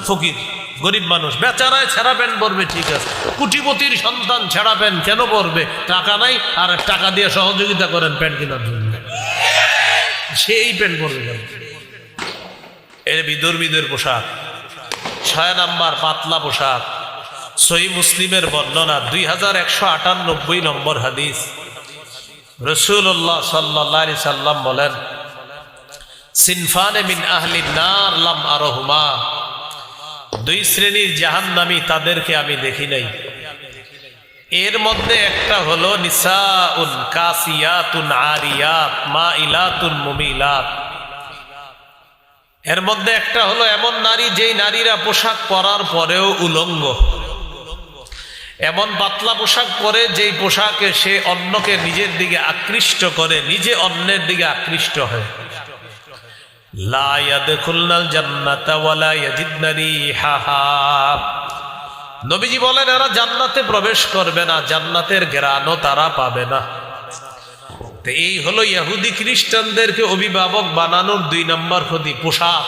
ফকির গরিব মানুষ বেচারায় ছেঁড়া প্যান্ট পরবে, ঠিক আছে। কোটিপতির সন্তান ছেঁড়া প্যান্ট কেন পরবে? টাকা নাই, আর টাকা দিয়ে সহযোগিতা করেন প্যান্ট কেনার জন্য, সেই প্যান্ট পরবে কেন? এর বিধর্মীদের পোশাক। 6 নাম্বার পাতলা পোশাক। সহিহ মুসলিমের বর্ণনা 2198 নম্বর হাদিস। রাসূলুল্লাহ সাল্লাল্লাহু আলাইহি সাল্লাম বলেন, সিনফানে মিন আহলিন নার লাম আরহুমা, 2 শ্রেণীর জাহান্নামী, তাদেরকে আমি দেখি নাই। এর মধ্যে একটা হলো নিসাউন কাসিয়াতুন আরিয়াত মাইলাতুন মুমিলাত। এর মধ্যে একটা হলো এমন নারী, যেই নারীরা পোশাক পরার পরেও উলঙ্গ, এমন পাতলা পোশাক পরে যেই পোশাকে সে অন্যকে নিজের দিকে আকৃষ্ট করে, নিজে অন্যের দিকে আকৃষ্ট হয়। লা ইয়াদখুলনাল জান্নাতা ওয়ালা ইয়াজিদনা রিহাহা, নবীজি বলেন এরা জান্নাতে প্রবেশ করবে না, জান্নাতের ঘ্রাণও তারা পাবে না। তো এই হলো ইহুদি খ্রিস্টানদেরকে অভিভাবক বানানোর 2 নম্বর ক্ষতি, পোশাক।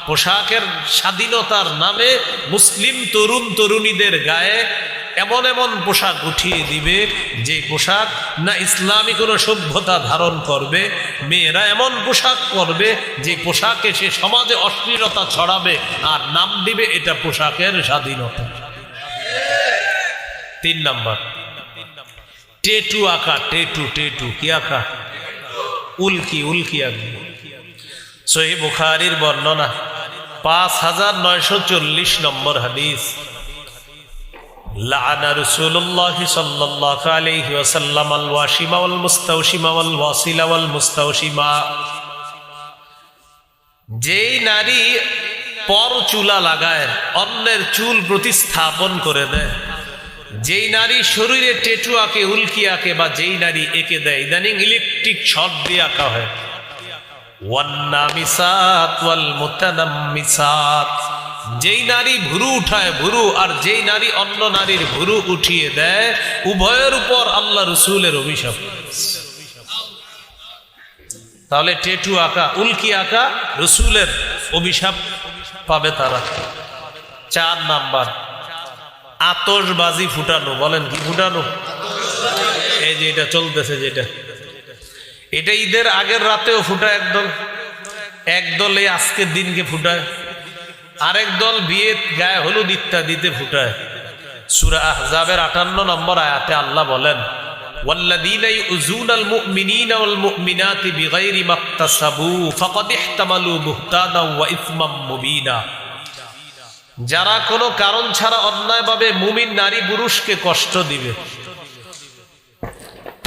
পোশাকের স্বাধীনতার নামে মুসলিম তরুণ তরুণীদের গায়ে এমন এমন পোশাক উঠিয়ে দিবে, যে পোশাক না ইসলামী কোনো সভ্যতা ধারণ করবে। মেয়েরা এমন পোশাক পরবে যে পোশাকে সে সমাজে অশ্লীলতা ছড়াবে, আর নাম দিবে এটা পোশাকের স্বাধীনতা। 3 নাম্বার টেটু আঁকা। টেটু কি আঁকা? উল্কি আঁকা। সহিহ বুখারীর বর্ণনা 5940 নম্বর হাদিস। লাআনা রাসূলুল্লাহ সাল্লাল্লাহু আলাইহি ওয়াসাল্লাম আল ওয়াশিমা ওয়াল মুস্তাওশিমা ওয়াল ওয়াসিলা ওয়াল মুস্তাওশিমা, যেই নারী পর চুলা লাগায়, অন্যের চুল প্রতিস্থাপন করে দেয়, যেই নারী শরীরে টেটু আঁকে, উল্কি আঁকে, বা যেই নারী এঁকে দেয়, ইদানিং ইলেকট্রিক শর্ট দিয়ে আঁকা হয়। ওয়ান্নামিসাত ওয়াল মুতানাম্মিসাত, যেই নারী ভুরু উঠায় ভুরু, আর যেই নারী অন্য নারীর ভুরু উঠিয়ে দেয়, উভয়ের উপর আল্লাহ রসুলের অভিশাপ। তাহলে টেটু আঁকা, উল্কি আঁকা, রসুলের অভিশাপ পাবে তারা। 4 নাম্বার আতশবাজি ফুটানো। বলেন কি ফুটানো? এই যে এটা চলতেছে, যেটা এটা ঈদের আগের রাতেও ফুটায় একদল এই আজকের দিনকে ফুটায়, আরেক দল বিয়ে গায়ে হলুদ ইত্যাদিতে ফুটায়। সূরা আহজাবের 58 নম্বর আয়াতে আল্লাহ বলেন, ওয়াল্লাযীনা ইউযুনাল মুমিনিনা ওয়াল মুমিনাতি বিগাইরি মাকতাসাবু ফাকাদ ইহতামালু বুহতানাও ওয়া ইসমাম মুবিনা, যারা কোনো কারণ ছাড়া অন্যায়ভাবে মুমিন নারী পুরুষকে কষ্ট দিবে,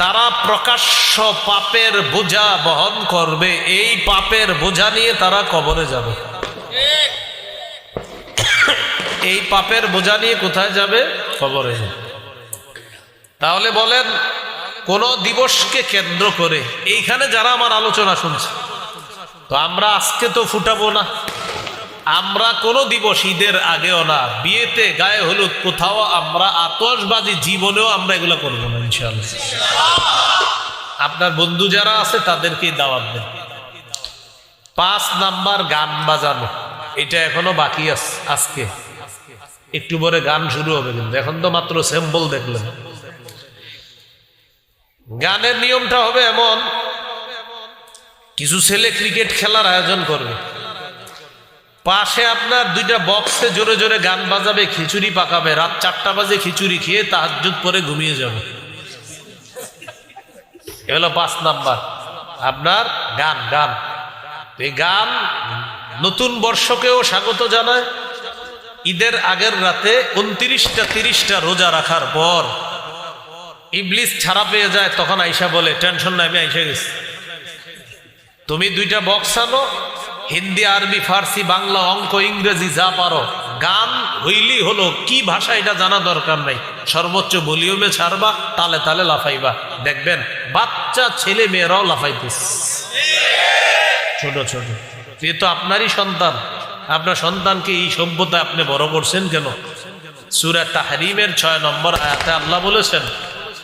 তারা প্রকাশ্য পাপের বোঝা বহন করবে। এই পাপের বোঝা নিয়ে তারা কবরে যাবে। এই পাপের বোঝা নিয়ে কোথায় যাবে? কবরে যাবে। তাহলে বলেন, কোন দিবসকে কেন্দ্র করে এইখানে যারা আমার আলোচনা শুনছে, তো আমরা আজকে তো ফুটাবো না, আমরা কোনো দিবস ঈদের আগেও না, বিয়েতে গায়ে হলুদ কোথাও আমরা আতশবাজি জীবনেও আমরা এগুলো করবো না ইনশাআল্লাহ। আপনার বন্ধু যারা আছে তাদেরকেই দাওয়াত দেন। 5 নাম্বার গান বাজানো, এটা এখনো বাকি আছে। আজকে একটু পরে গান শুরু হবে, কিন্তু এখন তো মাত্র স্যাম্পল দেখলেন। গানের নিয়মটা হবে এমন, কিছু ছেলে ক্রিকেট খেলার আয়োজন করবে, পাশে আপনার 2টা বক্সে জোরে জোরে গান বাজাবে, খিচুড়ি পাকাবে, রাত 4টা বাজে খিচুড়ি খেয়ে তাহাজ্জুদ পরে ঘুমিয়ে যাবে। এ হলো 5 নাম্বার আপনার গান। এই গান নতুন বর্ষকেও স্বাগত জানায়। ঈদের আগের রাতে 29টা 30টা রোজা রাখার পর ইবলিস ছাড়া পেয়ে যায়, তখন আয়েশা বলে, টেনশন নাই, আমি আয়েশা গেছি, তুমি 2টা বক্স আনো, হিন্দি আরবি ফার্সি বাংলা অঙ্ক ইংরেজি যা পারো, গান হইলি হলো, কি ভাষা এটা জানা দরকার নাই, সর্বোচ্চ ভলিউমে ছাড়বা, তালে তালে লাফাইবা, দেখবেন বাচ্চা ছেলে মেয়েরাও লাফাইতেছে, ছোট ছোট। এ তো আপনারই সন্তান, আপনার সন্তানকে এই সভ্যতা আপনি বড় করছেন কেন? সূরা তাহরিমের 6 নম্বর আয়াতে আল্লাহ বলেছেন,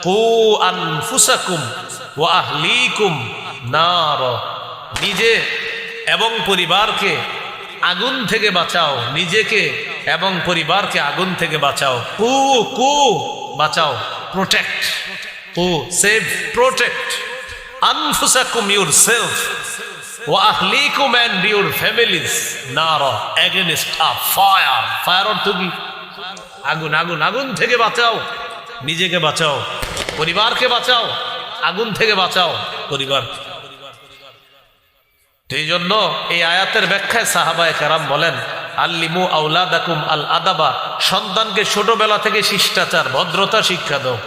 কু আনফুসাকুম ওয়া আহলিকুম নার, নিজে এবং পরিবারকে আগুন থেকে বাঁচাও, নিজেকে এবং পরিবারকে আগুন থেকে বাঁচাও। বাঁচাও, প্রোটেক্ট, সেভ, প্রোটেক্ট আনফুসাকুম, ইউরসেলফ, ওয়া আহলিকুম এন্ড ইউর ফ্যামিলিজ নারা এগেইনস্ট আ ফায়ার। ফায়ার অর্থ কি? আগুন। আগুন থেকে বাঁচাও, নিজেকে বাঁচাও, পরিবারকে বাঁচাও, আগুন থেকে বাঁচাও পরিবার। তো এই জন্য এই আয়াতের ব্যাখ্যায় সাহাবায়ে কেরাম বলেন, আল্লিমু আওলাদাকুম আল আদাবা, সন্তানকে ছোটবেলা থেকে শিষ্টাচার, ভদ্রতা শিক্ষা দাও।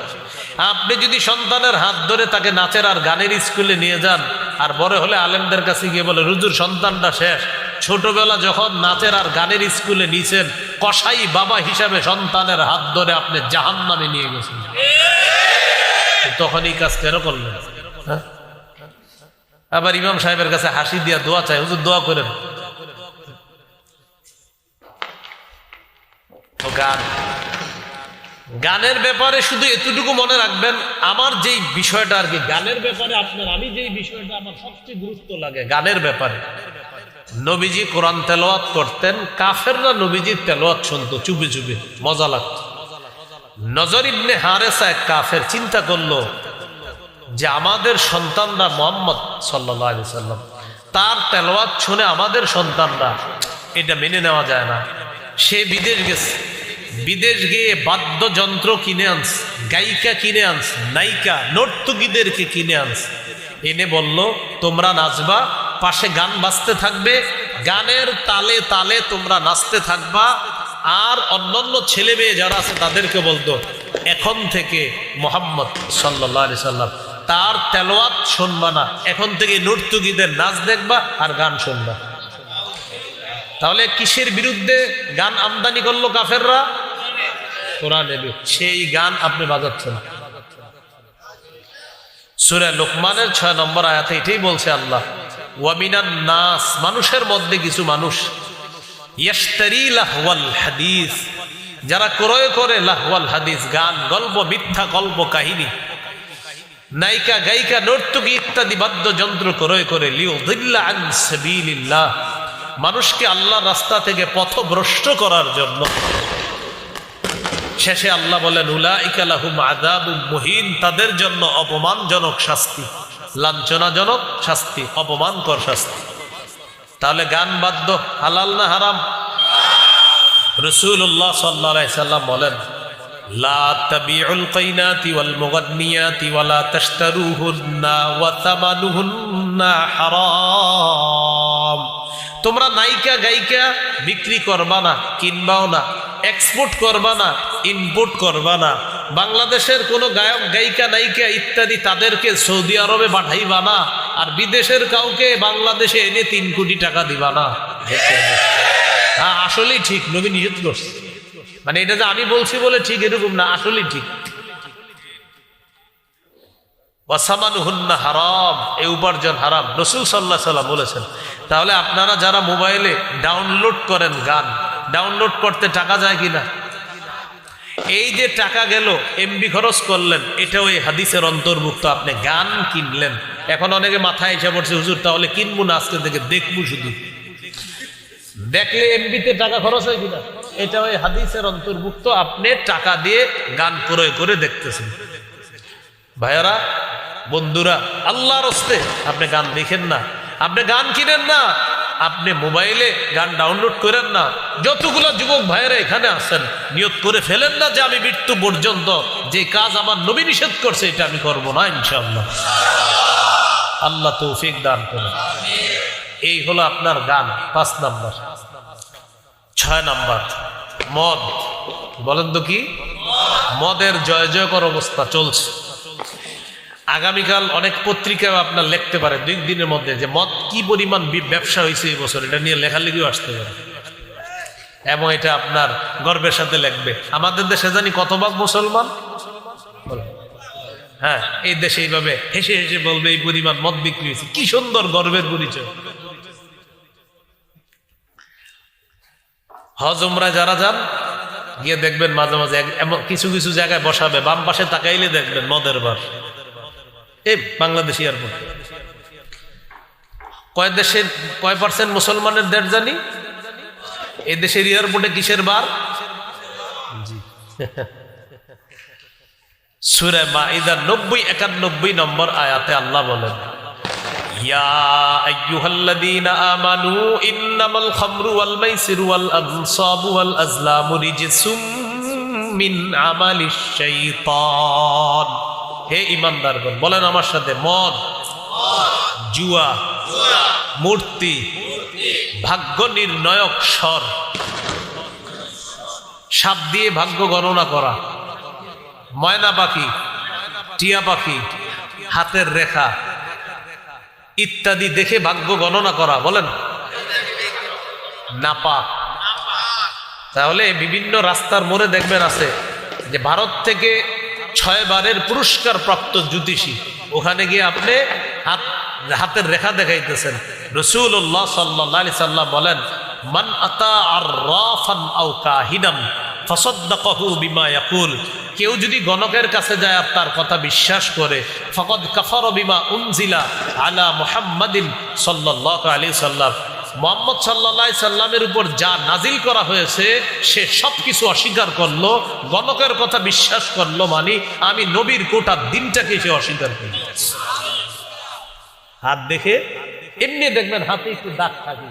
আপনি যদি সন্তানের হাত ধরে তাকে নাচের আর গানের স্কুলে নিয়ে যান, আর বড় হলে আলেমদের কাছে গিয়ে বলে, হুজুর সন্তানটা শেষ, ছোটবেলা যখন নাচের আর গানের স্কুলে নিয়েছেন, কসাই বাবা হিসাবে সন্তানের হাত ধরে আপনি জাহান্নামে নিয়ে গেছেন, তখন এই কাজ কেন করলেন? হ্যাঁ, আবার ইমাম সাহেবের কাছে হাসি দিয়া দোয়া চাই, হুজুর দোয়া করেন। গান, গানের ব্যাপারে শুধু এতটুকু মনে রাখবেন, আমার যেই বিষয়টা আর কি গানের ব্যাপারে আমি যেই বিষয়টা আমার সবচেয়ে গুরুত্ব লাগে গানের ব্যাপারে, নবীজি কোরআন তেলাওয়াত করতেন, কাফেররা নবীজির তেলাওয়াত শুনতো চুপে চুপে, মজা লাগতো। নজর ইবনে হারেসা এক কাফের চিন্তা করলো যে আমাদের সন্তানরা মুহাম্মদ সাল্লাল্লাহু আলাইহি সাল্লাম তার তেলাওয়াত শুনে আমাদের সন্তানরা, এটা মেনে নেওয়া যায় না। সে বিদেশ গেছে, বিদেশ গিয়ে বাদ্যযন্ত্র কিনে আনস, গায়িকা কিনে আনস, নায়িকা নর্তকীদেরকে কিনে আনস, এনে বলল তোমরা নাচবা, পাশে গান বাজতে থাকবে, গানের তালে তালে তোমরা নাচতে থাকবা। আর অন্যান্য ছেলে মেয়ে যারা আছে তাদেরকে বলতো এখন থেকে মুহাম্মদ সাল্লাল্লাহু আলাইহি সাল্লাম তার তেলাওয়াত শুনবা না, এখন থেকে নর্তকীদের নাচ দেখবা আর গান শুনবা। তাহলে কিসের বিরুদ্ধে গান আমদানি করলো কাফেররা? কোরআনের। সেই গান আপনি বাজাচ্ছেন। সূরা লোকমানের 6 নম্বর আয়াতে এটাই বলছে আল্লাহ, ওয়া মিনান নাস, মানুষের মধ্যে কিছু মানুষ, ইয়াশতারি লাহওয়াল হাদিস, যারা ক্রয় করে লাহওয়াল হাদিস, গান, গল্প, মিথ্যা গল্প কাহিনী, নায়িকা গায়িকা নর্তকী ইত্যাদি বাদ্যযন্ত্র ক্রয় করে, লিউযিল্লা আন সাবিলিল্লাহ, মানুষকে আল্লাহর রাস্তা থেকে পথভ্রষ্ট করার জন্য। শেষে আল্লাহ বলেন, উলাইকা লাহুম আযাবুম মুহিন, তাদের জন্য অপমানজনক শাস্তি, লাঞ্ছনাজনক শাস্তি, অপমানকর শাস্তি। তাহলে গান বাদ্য হালাল না হারাম? রাসূলুল্লাহ সাল্লাল্লাহু আলাইহি সাল্লাম বলেন, লা তাবিউল কাইনাতি ওয়াল মুগান্নিয়াতি ওয়ালা তাশতারুহুন্না ওয়া তামানুহুন্না হারাম। তোমরা নায়িকা গায়িকা বিক্রি করবা না, কিনবাও না, এক্সপোর্ট করবা না, ইম্পোর্ট করবা না, বাংলাদেশের কোনো গায়ক গায়িকা নায়িকা ইত্যাদি তাদেরকে সৌদি আরবে পাঠাইবা না, আর বিদেশের কাউকে বাংলাদেশে এনে 3 কোটি টাকা দিবা না। হ্যাঁ, আসলেই ঠিক, নবী নিষেধ করছে। মানে এটা যে আমি বলছি বলে ঠিক এরকম না, আসলেই ঠিক। ওয়াসামানুহুন্না হারাম, এই উপার্জন হারাম, রাসূল সাল্লাল্লাহু আলাইহি সাল্লাম বলেছেন। তাহলে আপনারা যারা মোবাইলে ডাউনলোড করেন গান, ডাউনলোড করতে টাকা যায় কিনা? এই যে টাকা গেল, এমবি খরচ করলেন, এটাও এই হাদিসের অন্তর্ভুক্ত। আপনি গান কিনলেন, এখন অনেকে মাথায় এসে পড়ছে, হুজুর তাহলে কিনবো না, আজকে থেকে দেখবো, শুধু দেখলে এমবিতে টাকা খরচ হয় কিনা, এটাও এই হাদিসের অন্তর্ভুক্ত। আপনি টাকা দিয়ে গান ক্রয় করে দেখতেছেন। ভাইয়ারা, বন্ধুরা, আল্লাহর হস্তে আপনি গান দেখেন না, আপনি গান কিনেন না, আপনি মোবাইলে গান ডাউনলোড করেন না। যতগুলো যুবক ভাইয়েরা এখানে আছেন, নিয়ত করে ফেলেন না যে আমি মৃত্যু পর্যন্ত যে কাজ আমার নবী নিষেধ করছে এটা আমি করব না, ইনশাআল্লাহ। আল্লাহ তৌফিক দান করেন। এই হলো আপনার গান, 5 নাম্বার। 6 নাম্বার, মদ। বলেন তো কি? মদের জয় জয়কর অবস্থা চলছে। আগামীকাল অনেক পত্রিকায় আপনার লিখতে পারে 2 দিনের মধ্যে যে মদ কি পরিমাণ ব্যবসা হয়েছে এই বছর, এটা নিয়ে লেখালেখিও আসতে পারে, এবং এটা আপনার গর্বের সাথে লিখবে। আমাদের দেশে জানি কত ভাগ মুসলমান? হ্যাঁ, এই দেশে এইভাবে হেসে হেসে বলবে এই পরিমাণ মদ বিক্রি হয়েছে। কি সুন্দর গর্বের পরিচয়। হজ উমরায় যারা যান, গিয়ে দেখবেন মাঝে মাঝে এমন কিছু কিছু জায়গায় বসাবে, বাম পাশে তাকাইলে দেখবেন মদের বার। এই বাংলাদেশ এয়ারপোর্ট কয় %? মুসলমানের দেশ জানি? এদেশের এয়ারপোর্টে কিসের বার? সূরা মাইদা 90-91 নম্বর আয়াতে আল্লাহ বলেন, ইয়া আইয়ুহাল্লাযীনা আমানু ইন্নামাল খামরু ওয়াল মাইসিরু ওয়াল আনসাবু ওয়াল আজলামু রিজসুম মিন আমালিশ শাইতান। হে ঈমানদারগণ, বলেন আমার সাথে, মদ, জুয়া, মূর্তি, ভাগ্য নির্ণয়ক স্বর, সাপ দিয়ে ভাগ্য গণনা করা, ময়না পাখি, টিয়া পাখি, হাতের রেখা ইত্যাদি দেখে ভাগ্য গণনা করা, বলেন নাপাক। তাহলে বিভিন্ন রাস্তার মোড়ে দেখবেন আছে যে ভারত থেকে 6 বারের পুরস্কার প্রাপ্ত জ্যোতিষী, ওখানে গিয়ে আপনি হাতের রেখা দেখাইতেছেন। রাসূলুল্লাহ সাল্লাল্লাহু আলাইহি সাল্লাম বলেন, মান আতা আররাফান আও কাহিনান ফাসাদ্দাকাহু বিমা ইয়াকুল, কেউ যদি গণকের কাছে যায় আর তার কথা বিশ্বাস করে, ফাকাদ কাফারা বিমা উনজিলা আলা মুহাম্মাদিন সাল্লাল্লাহু আলাইহি সাল্লাম, মুহাম্মদ সাল্লাল্লাহু আলাইহি সাল্লামের উপর যা নাজিল করা হয়েছে সে সবকিছু অস্বীকার করলো, গণকের কথা বিশ্বাস করলো, মানে আমি নবীর কোটা দিনটাকে সে অস্বীকার করল। হাত দেখে এমনি দেখবেন হাতে একটু দাগ থাকে,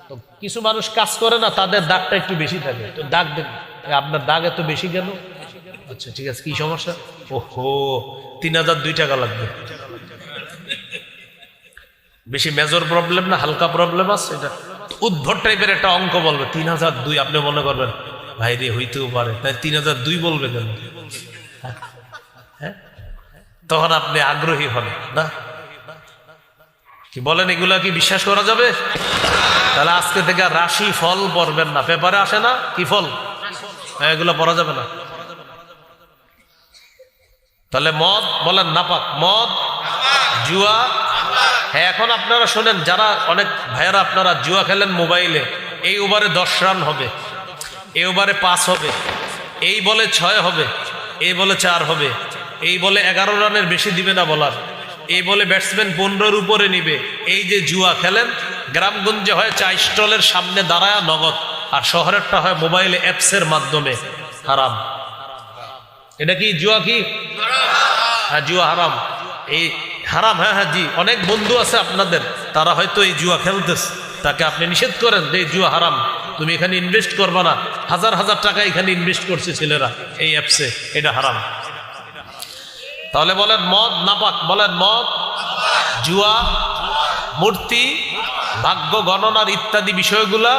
তো কিছু মানুষ কাজ করে না, তাদের দাগটা একটু বেশি থাকে, তো দাগ দেখবেন আপনার দাগ এত বেশি কেন? আচ্ছা ঠিক আছে, কি সমস্যা? ওহো, 3002 টাকা লাগবে। বেশি মেজর প্রবলেম না, হালকা প্রবলেম আছে, এটা উদ্ভট টাইপের একটা অঙ্ক বলবে 3002। আপনি মনে করবেন ভাই রে হইতেও পারে, তাই 3002 বলবে কেন? হ্যাঁ, তখন আপনি আগ্রহী হন না, কি বলেন? এগুলা কি বিশ্বাস করা যাবে? তাহলে আজকে থেকে রাশি ফল পড়বেন না, পেপারে আসে না কি ফল, এগুলো পড়া যাবে না। তাহলে মদ বলেন নাপাক, মদ, জুয়া। হ্যাঁ, এখন আপনারা শোনেন, যারা অনেক ভাইয়ারা আপনারা জুয়া খেলেন মোবাইলে, এই ওভারে 10 রান হবে, এই ওভারে 5 হবে, এই বলে 6 হবে, এই বলে 4 হবে, এই বলে 11 রানের বেশি দিবে না বলার, এই বলে ব্যাটসম্যান 15-র উপরে নিবে। এই যে জুয়া খেলেন, গ্রামগঞ্জে হয় চা স্টলের সামনে দাঁড়ায় নগদ, আর শহরেরটা হয় মোবাইলে অ্যাপসের মাধ্যমে। হারাম। এটা কি জুয়া? কি হ্যাঁ, জুয়া হারাম। এই হারাম, হ্যাঁ হ্যাঁ জি, অনেক বন্ধু আছে আপনাদের, তারা হয়তো এই জুয়া খেলতেছে, তাকে আপনি নিষেধ করেন যে এই জুয়া হারাম, তুমি এখানে ইনভেস্ট করবে না, হাজার হাজার টাকা এখানে ইনভেস্ট করছে ছেলেরা এই অ্যাপসে, এটা হারাম। তাহলে বলেন মদ নাপাক, বলেন মদ, জুয়া, মূর্তি, ভাগ্য গণনার ইত্যাদি বিষয়গুলা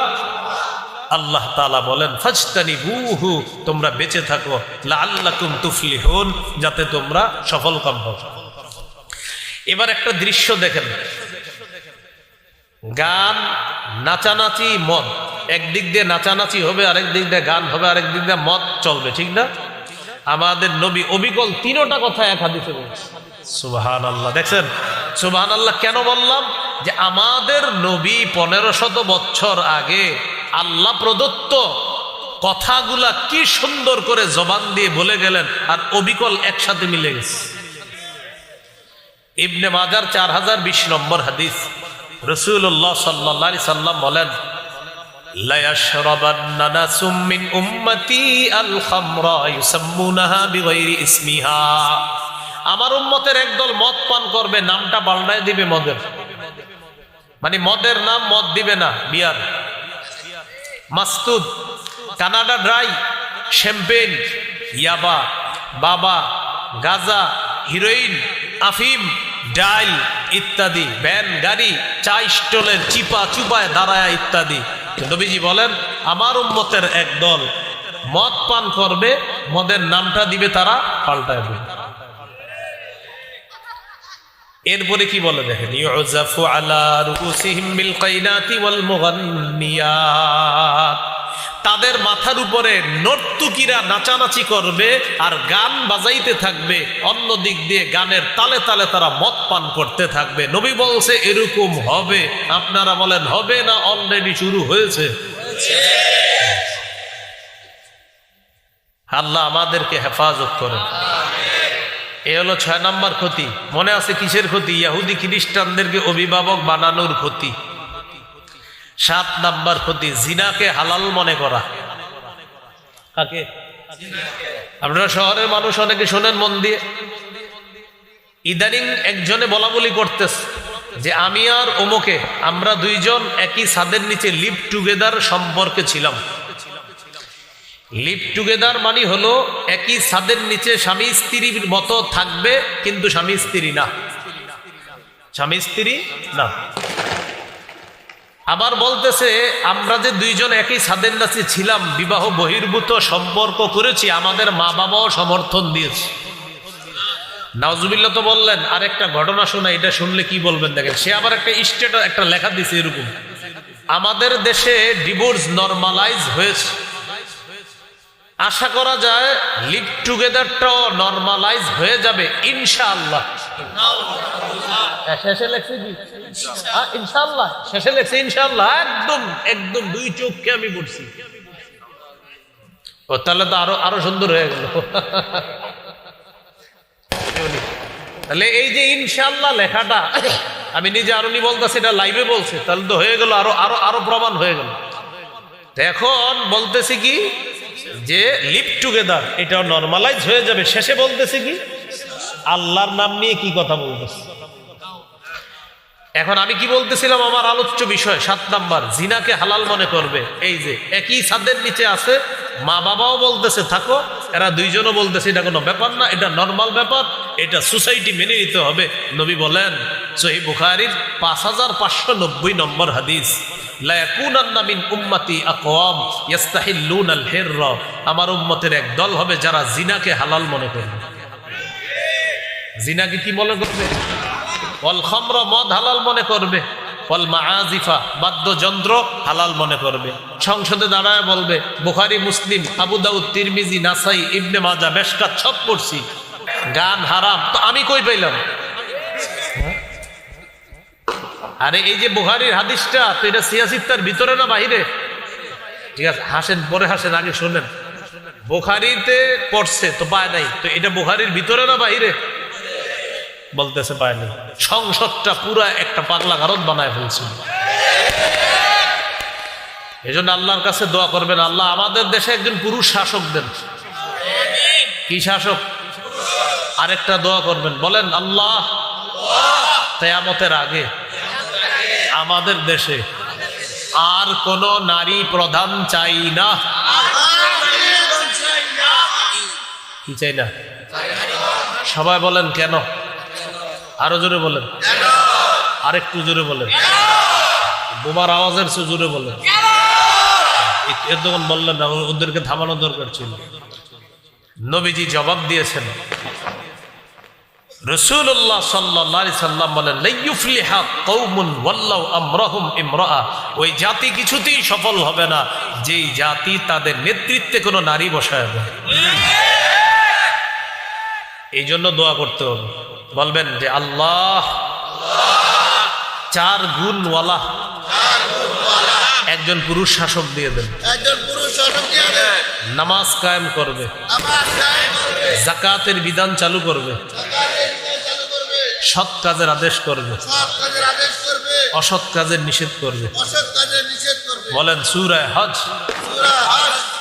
আল্লাহ তাআলা বলেন ফাজতানিবুহু, তোমরা বেঁচে থাকো, লাআল্লাকুম তুফলিহুন, যাতে তোমরা সফলকাম হও। এবার একটা দৃশ্য দেখেন, গান, নাচানাচি, মদ, একদিক দিয়ে নাচানাচি হবে, আরেক দিক দিয়ে গান হবে, আরেক দিক দিয়ে মদ চলবে, ঠিক না? আমাদের নবী অবিকল 3টা কথা এক হাদিসে বলছেন। সুবহানাল্লাহ। দেখছেন, সুবহানাল্লাহ কেন বললাম? যে আমাদের নবী 1500 বছর আগে আল্লাহ প্রদত্ত কথাগুলা কি সুন্দর করে জবান দিয়ে বলে গেলেন, আর অবিকল একসাথে মিলে গেছে। ইবনে মাজার 4020 নম্বর হাদিস, রাসূলুল্লাহ সাল্লাল্লাহু আলাইহি সাল্লাম বলেন, লা ইয়াশরাবান্না নাসুম মিন উম্মতি আল খামরা ইউসাম্মুনাহা বিগাইরি ইসমিহা, আমার উম্মতের একদল মদ পান করবে, নামটা পাল্টায় দিবে মদের, মানে মদের নাম মদ দিবে না, বিয়ার, মাস্তুদ, কানাডা ড্রাই, শ্যাম্পেন, ইয়াবা, বাবা, গাজা, হিরোইন, আফিম, ডাইল ইত্যাদি, ভ্যান, গাড়ি, চা স্টলের চিপা চুপায় দাঁড়ায় ইত্যাদি। নবীজি বলেন আমার উম্মতের একদল মদ পান করবে, মদের নামটা দিবে তারা পাল্টায় দেবে। এরপরে কি বলে দেখেন, ইউজাফু আলা রুসিহিম বিল কাইনাতি ওয়াল মুগান্নিয়াত, তাদের মাথার উপরে নর্তুকিরা নাচানাচি করবে আর গান বাজাইতে থাকবে, অন্য দিক দিয়ে গানের তালে তালে তারা মদ পান করতে থাকবে। নবী বলছে এরকম হবে, আপনারা বলেন হবে না অলরেডি শুরু হয়েছে? আল্লাহ আমাদেরকে হেফাজত করেন। এ হলো 6 নম্বর ক্ষতি। মনে আছে কিসের ক্ষতি? ইহুদি খ্রিস্টানদেরকে অভিভাবক বানানোর ক্ষতি। 7 নাম্বার ক্ষতি জিনাকে হালাল মনে করা। কাকে? আপনারা শহরের মানুষ অনেকে শোনেন মন দিয়ে। ইদানিং একজনে বলা বলি করতেছে যে আমি আর অমুকে আমরা দুইজন একই ছাদের নিচে লিভ টুগেদার সম্পর্কে ছিলাম। লিভ টুগেদার মানে হলো একই ছাদের নিচে স্বামী স্ত্রীর মতো থাকবে, কিন্তু স্বামী স্ত্রী না, স্বামী স্ত্রী না। আবার বলতেছে আমরা যে দুইজন একই ছাদের নিচে ছিলাম, বিবাহ বহির্ভূত সম্পর্ক করেছি, আমাদের মা বাবাও সমর্থন দিয়েছে। নাউজুবিল্লাহ তো বললেন। আর একটা ঘটনা শোনা, এটা শুনলে কি বলবেন দেখেন। সে আবার একটা স্টেটাস একটা লেখা দিছে এরকম, আমাদের দেশে ডিভোর্স নরমালাইজ হয়েছে, আশা করা যায় লিভ টুগেদারটাও নরমালাইজ হয়ে যাবে ইনশাআল্লাহ। শেষে লেখছে কি ইনশাআল্লাহ? শেষে লেখছে ইনশাআল্লাহ। একদম একদম দুই চোখকে আমি পড়ছি। ও তাহলে তো আরো সুন্দর হয়ে গেল। তাহলে এই যে ইনশাআল্লাহ লেখাটা আমি নিজে আরুনি বলতেছি, এটা লাইভে বলছে, তাহলে তো হয়ে গেল, আরো প্রমাণ হয়ে গেল। এখন বলতেছি কি যে লিভ টুগেদার এটাও নরমালাইজ হয়ে যাবে। শেষে বলতেছি কি আল্লাহর নাম নিয়ে কি কথা বলতেছে। এখন আমি কি বলতেছিলাম, আমার আলোচ্য বিষয় 7 নাম্বার জিনাকে হালাল মনে করবে। এই যে একই ছাদের নিচে আছে, মা বাবাও বলতেছে থাকো, এরা দুইজনও বলতেছে এটা কোনো ব্যাপার না, এটা নরমাল ব্যাপার, এটা সোসাইটি মেনে নিতে হবে। নবী বলেন সহিহ বুখারীর 5590 নম্বর হাদিস, লা ইয়াকুনান্না মিন উম্মতি আকওয়াম ইস্তাহিল্লুনাল হিররা, আমার উম্মতের এক দল হবে যারা জিনাকে হালাল মনে করবে। জিনাকে কি মনে করবে? ওয়াল খামরা, মদ হালাল মনে করবে। ওয়াল মাআজিফা, বাদ্যযন্ত্র হালাল মনে করবে। সংসদে দাঁড়ায় বলবে বুখারী, মুসলিম, আবু দাউদ, তিরমিজি, নাসাই, ইবনে মাজাহ, মেশকাত সব পড়ছি, গান হারাম। তো আমি কই পাইলাম? আরে এই যে বুখারীর হাদিসটা, তো এটা সিয়াসিত্তার ভিতরে না বাহিরে? ঠিক আছে, হাসেন, পরে হাসেন, আগে শোনেন। বুখারীতে পড়ছে তো পায় নাই, তো এটা বুখারীর ভিতরে না বাহিরে? বলতেছে পায়নি। সংসদটা পুরা একটা পাগলা গারদ বানায় ফেলছিল। এই জন্য আল্লাহর কাছে দোয়া করবেন, আল্লাহ আমাদের দেশে একজন পুরুষ শাসক দেন। কি শাসক? আরেকটা দোয়া করবেন, বলেন আল্লাহ কিয়ামতের আগে আমাদের দেশে আর কোন নারী প্রধান চাই না। কি চাই না? সবাই বলেন কেন? আরো জোরে বলেন, আরেকটু জোরে বলেন, বোমার আওয়াজের চেয়ে জোরে বলেন। এতক্ষণ বললেন না, ওদেরকে থামানো দরকার ছিল। নবীজি জবাব দিয়েছেন, রাসূলুল্লাহ সাল্লাল্লাহু আলাইহি সাল্লাম বলেন, লা ইউফলিহা কওমুন ওয়াল্লাউ আমরাহুম ইমরাআ, ওই জাতি কিছুতেই সফল হবে না যেই জাতি তাদের নেতৃত্বে কোনো নারী বসায় দেয়। এই জন্য দোয়া করতে হবে, বলবেন যে আল্লাহ 4 গুণওয়ালা একজন পুরুষ শাসক দিয়ে দেন। নামাজ কায়েম করবে, যাকাতের বিধান চালু করবে, সৎ কাজের আদেশ করবে, অসৎ কাজের নিষেধ করবে। বলেন সূরা হজ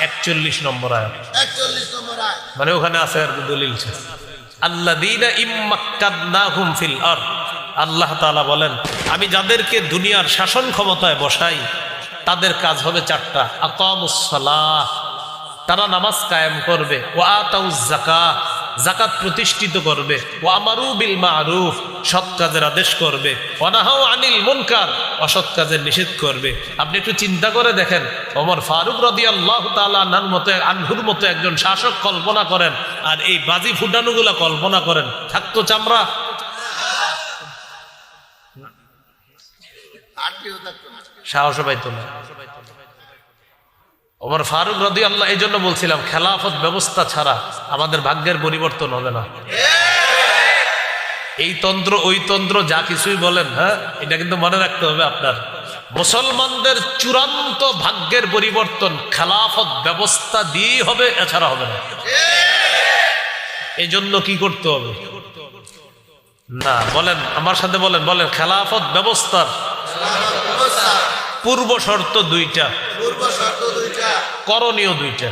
41 নম্বর আয়াত। মানে ওখানে আছে আর দলিল আছে, আল্লাযীনা ইম্মাক্কাদনাহুম ফিল আরদ, আল্লাহ তাআলা বলেন আমি যাদেরকে দুনিয়ার শাসন ক্ষমতায় বসাই তাদের কাজ হবে 4টা। আকামুস সালাহ, তারা নামাজ কায়েম করবে, ওয়া আতাউজ যাকাত, যাকাত প্রতিষ্ঠিত করবে, ওয়া আমারু বিল মারুফ, সৎ কাজের আদেশ করবে, ওয়া নাহাউ আনিল মুনকার, অসৎ কাজের নিষেধ করবে। আপনি একটু চিন্তা করে দেখেন, ওমর ফারুক রাদিয়াল্লাহু তাআলা আনহুর মতো একজন শাসক কল্পনা করেন, আর এই বাজি ফুটানোগুলা কল্পনা করেন, থাকতো চামড়া? সাহস পাইতো না। ওমর ফারুক রাদিয়াল্লাহু, এই জন্য বলছিলাম খেলাফত ব্যবস্থা ছাড়া আমাদের ভাগ্যের পরিবর্তন হবে না। এই তন্ত্র ওই তন্ত্র যা কিছুই বলেন, হ্যাঁ, এটা কিন্তু মনে রাখতে হবে আপনার, মুসলমানদের চূড়ান্ত ভাগ্যের পরিবর্তন খেলাফত ব্যবস্থা দিয়েই হবে, এছাড়া হবে না। এই জন্য কি করতে হবে? না বলেন, আমার সাথে বলেন, বলেন খেলাফত ব্যবস্থার পূর্ব শর্ত দুইটা, করণীয় দুইটা।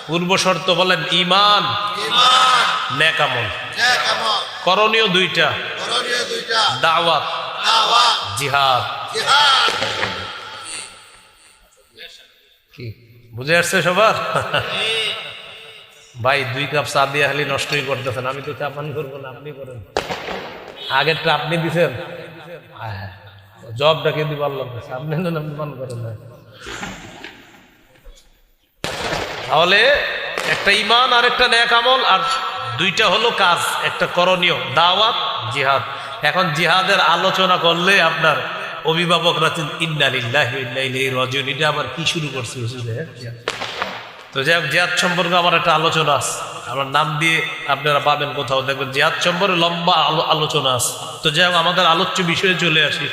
পূর্ব শর্ত বলেন ঈমান, নেক আমল। করণীয় দুইটা, দাওয়াত, জিহাদ। কি বুঝে আসছে সবার? ভাই 2 কাপ চা দিয়ে খালি নষ্টই করতেছেন। আমি তো চা পান করবো না, আপনি করেন। আগেরটা আপনি দিচ্ছেন, জবটা কে দিব আল্লাহ, আপনি আপনি পান করেন না। তাহলে একটা ঈমান আর একটা নেক আমল, আর দুইটা হলো কাজ, একটা করণীয়, দাওয়াত, জিহাদ। এখন জিহাদের আলোচনা করলে আপনার অভিভাবকরা ইন্না লিল্লাহি ওয়া ইন্না ইলাইহি রাজিউন, এটা আবার কি শুরু করছে? তো যাই হোক, জিহাদ সম্পর্কে আমার একটা আলোচনা আছে, আমার নাম দিয়ে আপনারা পাবেন কোথাও, দেখবেন জিহাদ সম্পর্কে লম্বা আলোচনা আছে। তো যাই হোক, আমাদের আলোচ্য বিষয়ে চলে আসি।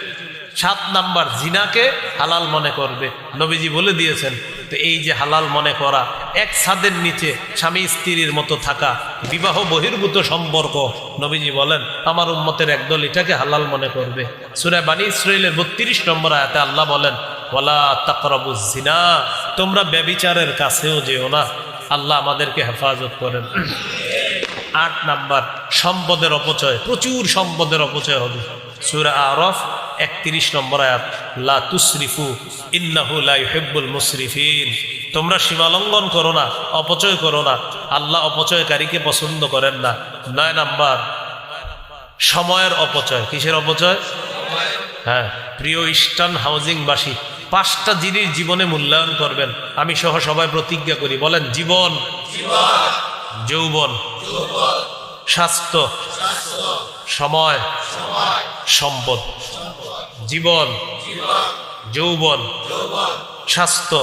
7 নাম্বার, জিনাকে হালাল মনে করবে। নবীজি বলে দিয়েছেন। তো এই যে হালাল মনে করা, এক ছাদের নিচে স্বামী স্ত্রীর মতো থাকা, বিবাহ বহির্ভূত সম্পর্ক, নবীজি বলেন আমার উম্মতের একদল এটাকে হালাল মনে করবে। সূরা বনী ইসরাঈলের 32 নম্বর আয়াতে আল্লাহ বলেন ওয়ালা তাকরাবুজ জিনা, তোমরা ব্যভিচারের কাছেও যেও না। আল্লাহ আমাদেরকে হেফাজত করেন। 8 নাম্বার, সম্পদের অপচয়, প্রচুর সম্পদের অপচয় হবে। সূরা আরাফ 31 নম্বর আয়াত, লা তুসরিফু ইন্নাহু লা ইউহিব্বুল মুসরিফিন, তোমরা সীমালঙ্ঘন করো না, অপচয় করো না, আল্লাহ অপচয়কারীকে পছন্দ করেন না। 9 নাম্বার, সময়ের অপচয়। কিসের অপচয়? হ্যাঁ, প্রিয় ইস্টার্ন হাউজিংবাসী, 5টা জিনিস জীবনে মূল্যায়ন করবেন। আমি সহ সবাই প্রতিজ্ঞা করি, বলেন জীবন, যৌবন, স্বাস্থ্য, সময়, সম্পদ। জীবন, যৌবন, স্বাস্থ্য,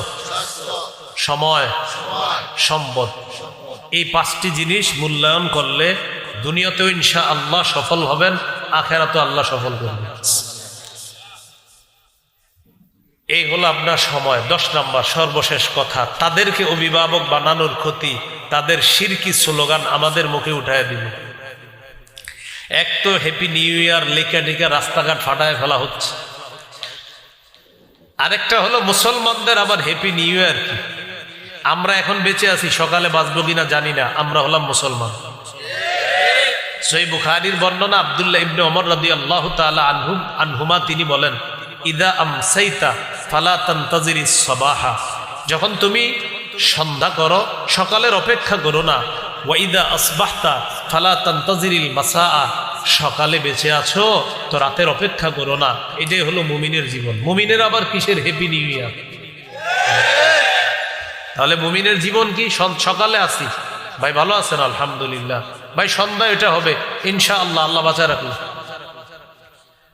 সময়, সম্পদ। এই 5টি জিনিস মূল্যায়ন করলে দুনিয়াতেও ইনশাআল্লাহ সফল হবেন, আখিরাতেও আল্লাহ সফল করবেন। এই হলো আপনার সময়। 10 নাম্বার, সর্বশেষ কথা, তাদেরকে অভিভাবক বানানোর ক্ষতি, তাদের শিরকি স্লোগান আমাদের মুখে উঠায় দিবে। এক তো হ্যাপি নিউ ইয়ার লেখা টেখা রাস্তাঘাট ফাটায় ফেলা হচ্ছে, আরেকটা হলো মুসলমানদের আবার হ্যাপি নিউ ইয়ার কি? আমরা এখন বেঁচে আছি, সকালে বাঁচবো কিনা জানি না, আমরা হলাম মুসলমান। সহিহ বুখারীর বর্ণনা, আব্দুল্লাহ ইবনে ওমর রাদিয়াল্লাহু তাআলা আনহুমা তিনি বলেন ইদা আমসাইতা ফালা তানতাজিরিস সাবাহা, যখন তুমি সন্ধ্যা করো সকালের অপেক্ষা করো না। ওয়াইদা আসবাহতা ফালা তানতাজিরিল মাসাআ, সকালে বেঁচে আছো তো রাতের অপেক্ষা করো না। এটাই হলো মুমিনের জীবন। মুমিনের আবার কিসের হ্যাপি নিউ ইয়ার? তাহলে মুমিনের জীবন কি? সকালে আসি, ভাই ভালো আছেন আলহামদুলিল্লাহ, ভাই সন্ধ্যা এটা হবে ইনশাআল্লাহ, আল্লাহ বাঁচায় রাখুন।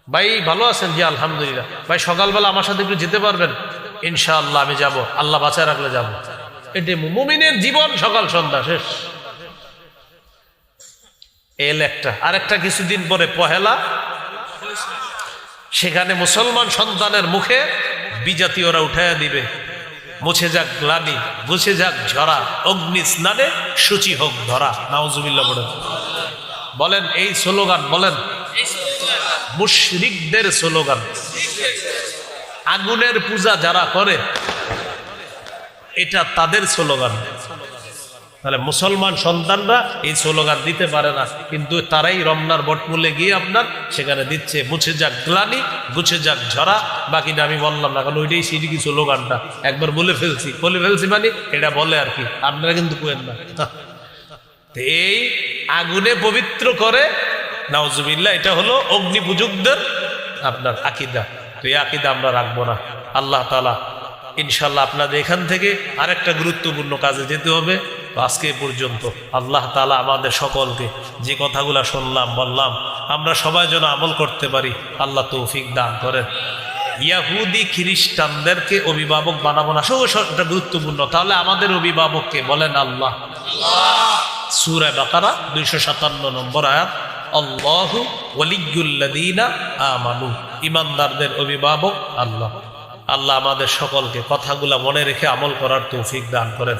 ভাই ভালো আছেন? জি আলহামদুলিল্লাহ। ভাই সকালবেলা আমার সাথে একটু যেতে পারবেন? ইনশাআল্লাহ আমি যাব, আল্লাহ বাঁচায় রাখলে যাব। এটি মুমিনের জীবন, সকাল সন্ধ্যা শেষ। এল একটা, আরেকটা কিছুদিন পরে পহেলা, সেখানে মুসলমান সন্তানের মুখে বিজাতীয়রা উঠাইয়া দিবে, মুছে যাক গ্লানি, মুছে যাক ঝরা, অগ্নি স্নানে সূচি হোক ধরা। নাউজুবিল্লাহ বলেন। বলেন এই স্লোগান, বলেন মুশরিকদের স্লোগান। আগুনের পূজা যারা করে এটা তাদের স্লোগান। তাহলে মুসলমান সন্তানরা এই স্লোগান দিতে পারে না, কিন্তু তারাই রমনার বটমূলে গিয়ে আপনার সেখানে দিচ্ছে মুছে যাক গ্লানি, মুছে যাক ঝরা। বাকিটা আমি বললাম না, কারণ ওইটাই সিরিকি স্লোগানটা একবার বলে ফেলছি মানে এটা বলে আর কি, আপনারা কিন্তু কেন না। এই আগুনে পবিত্র করে, নাউজুবিল্লাহ, এটা হলো অগ্নি পূজকদের আপনার আকীদা। তো এই আকীদা আমরা রাখবো না। আল্লাহ তাআলা ইনশাআল্লাহ আপনাদের এখান থেকে আরেকটা গুরুত্বপূর্ণ কাজে যেতে হবে। তো আজকে পর্যন্ত আল্লাহ তাআলা আমাদের সকলকে যে কথাগুলো শুনলাম বললাম আমরা সবাই যেন আমল করতে পারি, আল্লাহ তৌফিক দান করেন। ইয়াহুদি খ্রিস্টানদেরকে অভিভাবক বানাবো না, এটা গুরুত্বপূর্ণ। তাহলে আমাদের অভিভাবককে বলেন আল্লাহ। সূরা বাকারা 257 নম্বর আয়াত, আল্লাহু ওয়ালিয়্যুল্লাযীনা আমানু, ঈমানদারদের অভিভাবক আল্লাহ। আল্লাহ আমাদের সকলকে কথাগুলা মনে রেখে আমল করার তৌফিক দান করেন।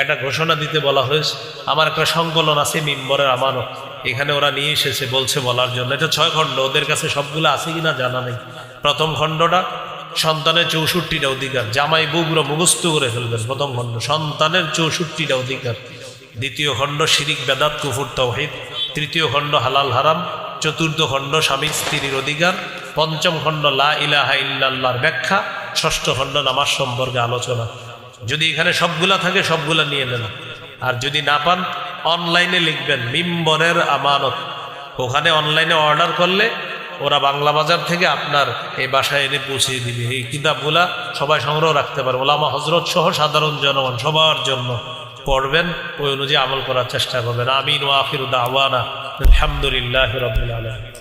একটা ঘোষণা দিতে বলা হয়েছে, আমার একটা সংকলন আছে মিম্বরের আমানত, এখানে ওরা নিয়ে এসেছে বলছে বলার জন্য। এটা 6 খণ্ড, ওদের কাছে সবগুলো আছে কিনা জানা নেই। প্রথম খণ্ডটা সন্তানের 64টা অধিকার, জামাই বউগুলো মুখস্থ করে ফেলবেন। প্রথম খণ্ড সন্তানের 64টা অধিকার, দ্বিতীয় খণ্ড শিরিক বেদাত কুফর তাওহীদ, তৃতীয় খণ্ড হালাল হারাম, চতুর্থ খণ্ড স্বামী স্ত্রীর অধিকার, পঞ্চম খণ্ড লা ইলাহা ইল্লাল্লাহর ব্যাখ্যা, ষষ্ঠ খণ্ড নামাজ সম্পর্কে আলোচনা। যদি এখানে সবগুলা থাকে সবগুলা নিয়ে নেন, আর যদি না পান অনলাইনে লিখবেন মিম্বরের আমানত। ওখানে অনলাইনে অর্ডার করলে ওরা বাংলা বাজার থেকে আপনার এই বাসায় এনে পৌঁছে দিবে। এই কিতাবগুলা সবাই সংগ্রহ রাখতে পারে, ওলামা হজরত সহ সাধারণ জনগণ সবার জন্য পড়বেন, ওই অনুযায়ী আমল করার চেষ্টা করবেন। আমিন ওয়া আখিরু দাওয়ানা আলহামদুলিল্লাহি রাব্বিল আলামিন।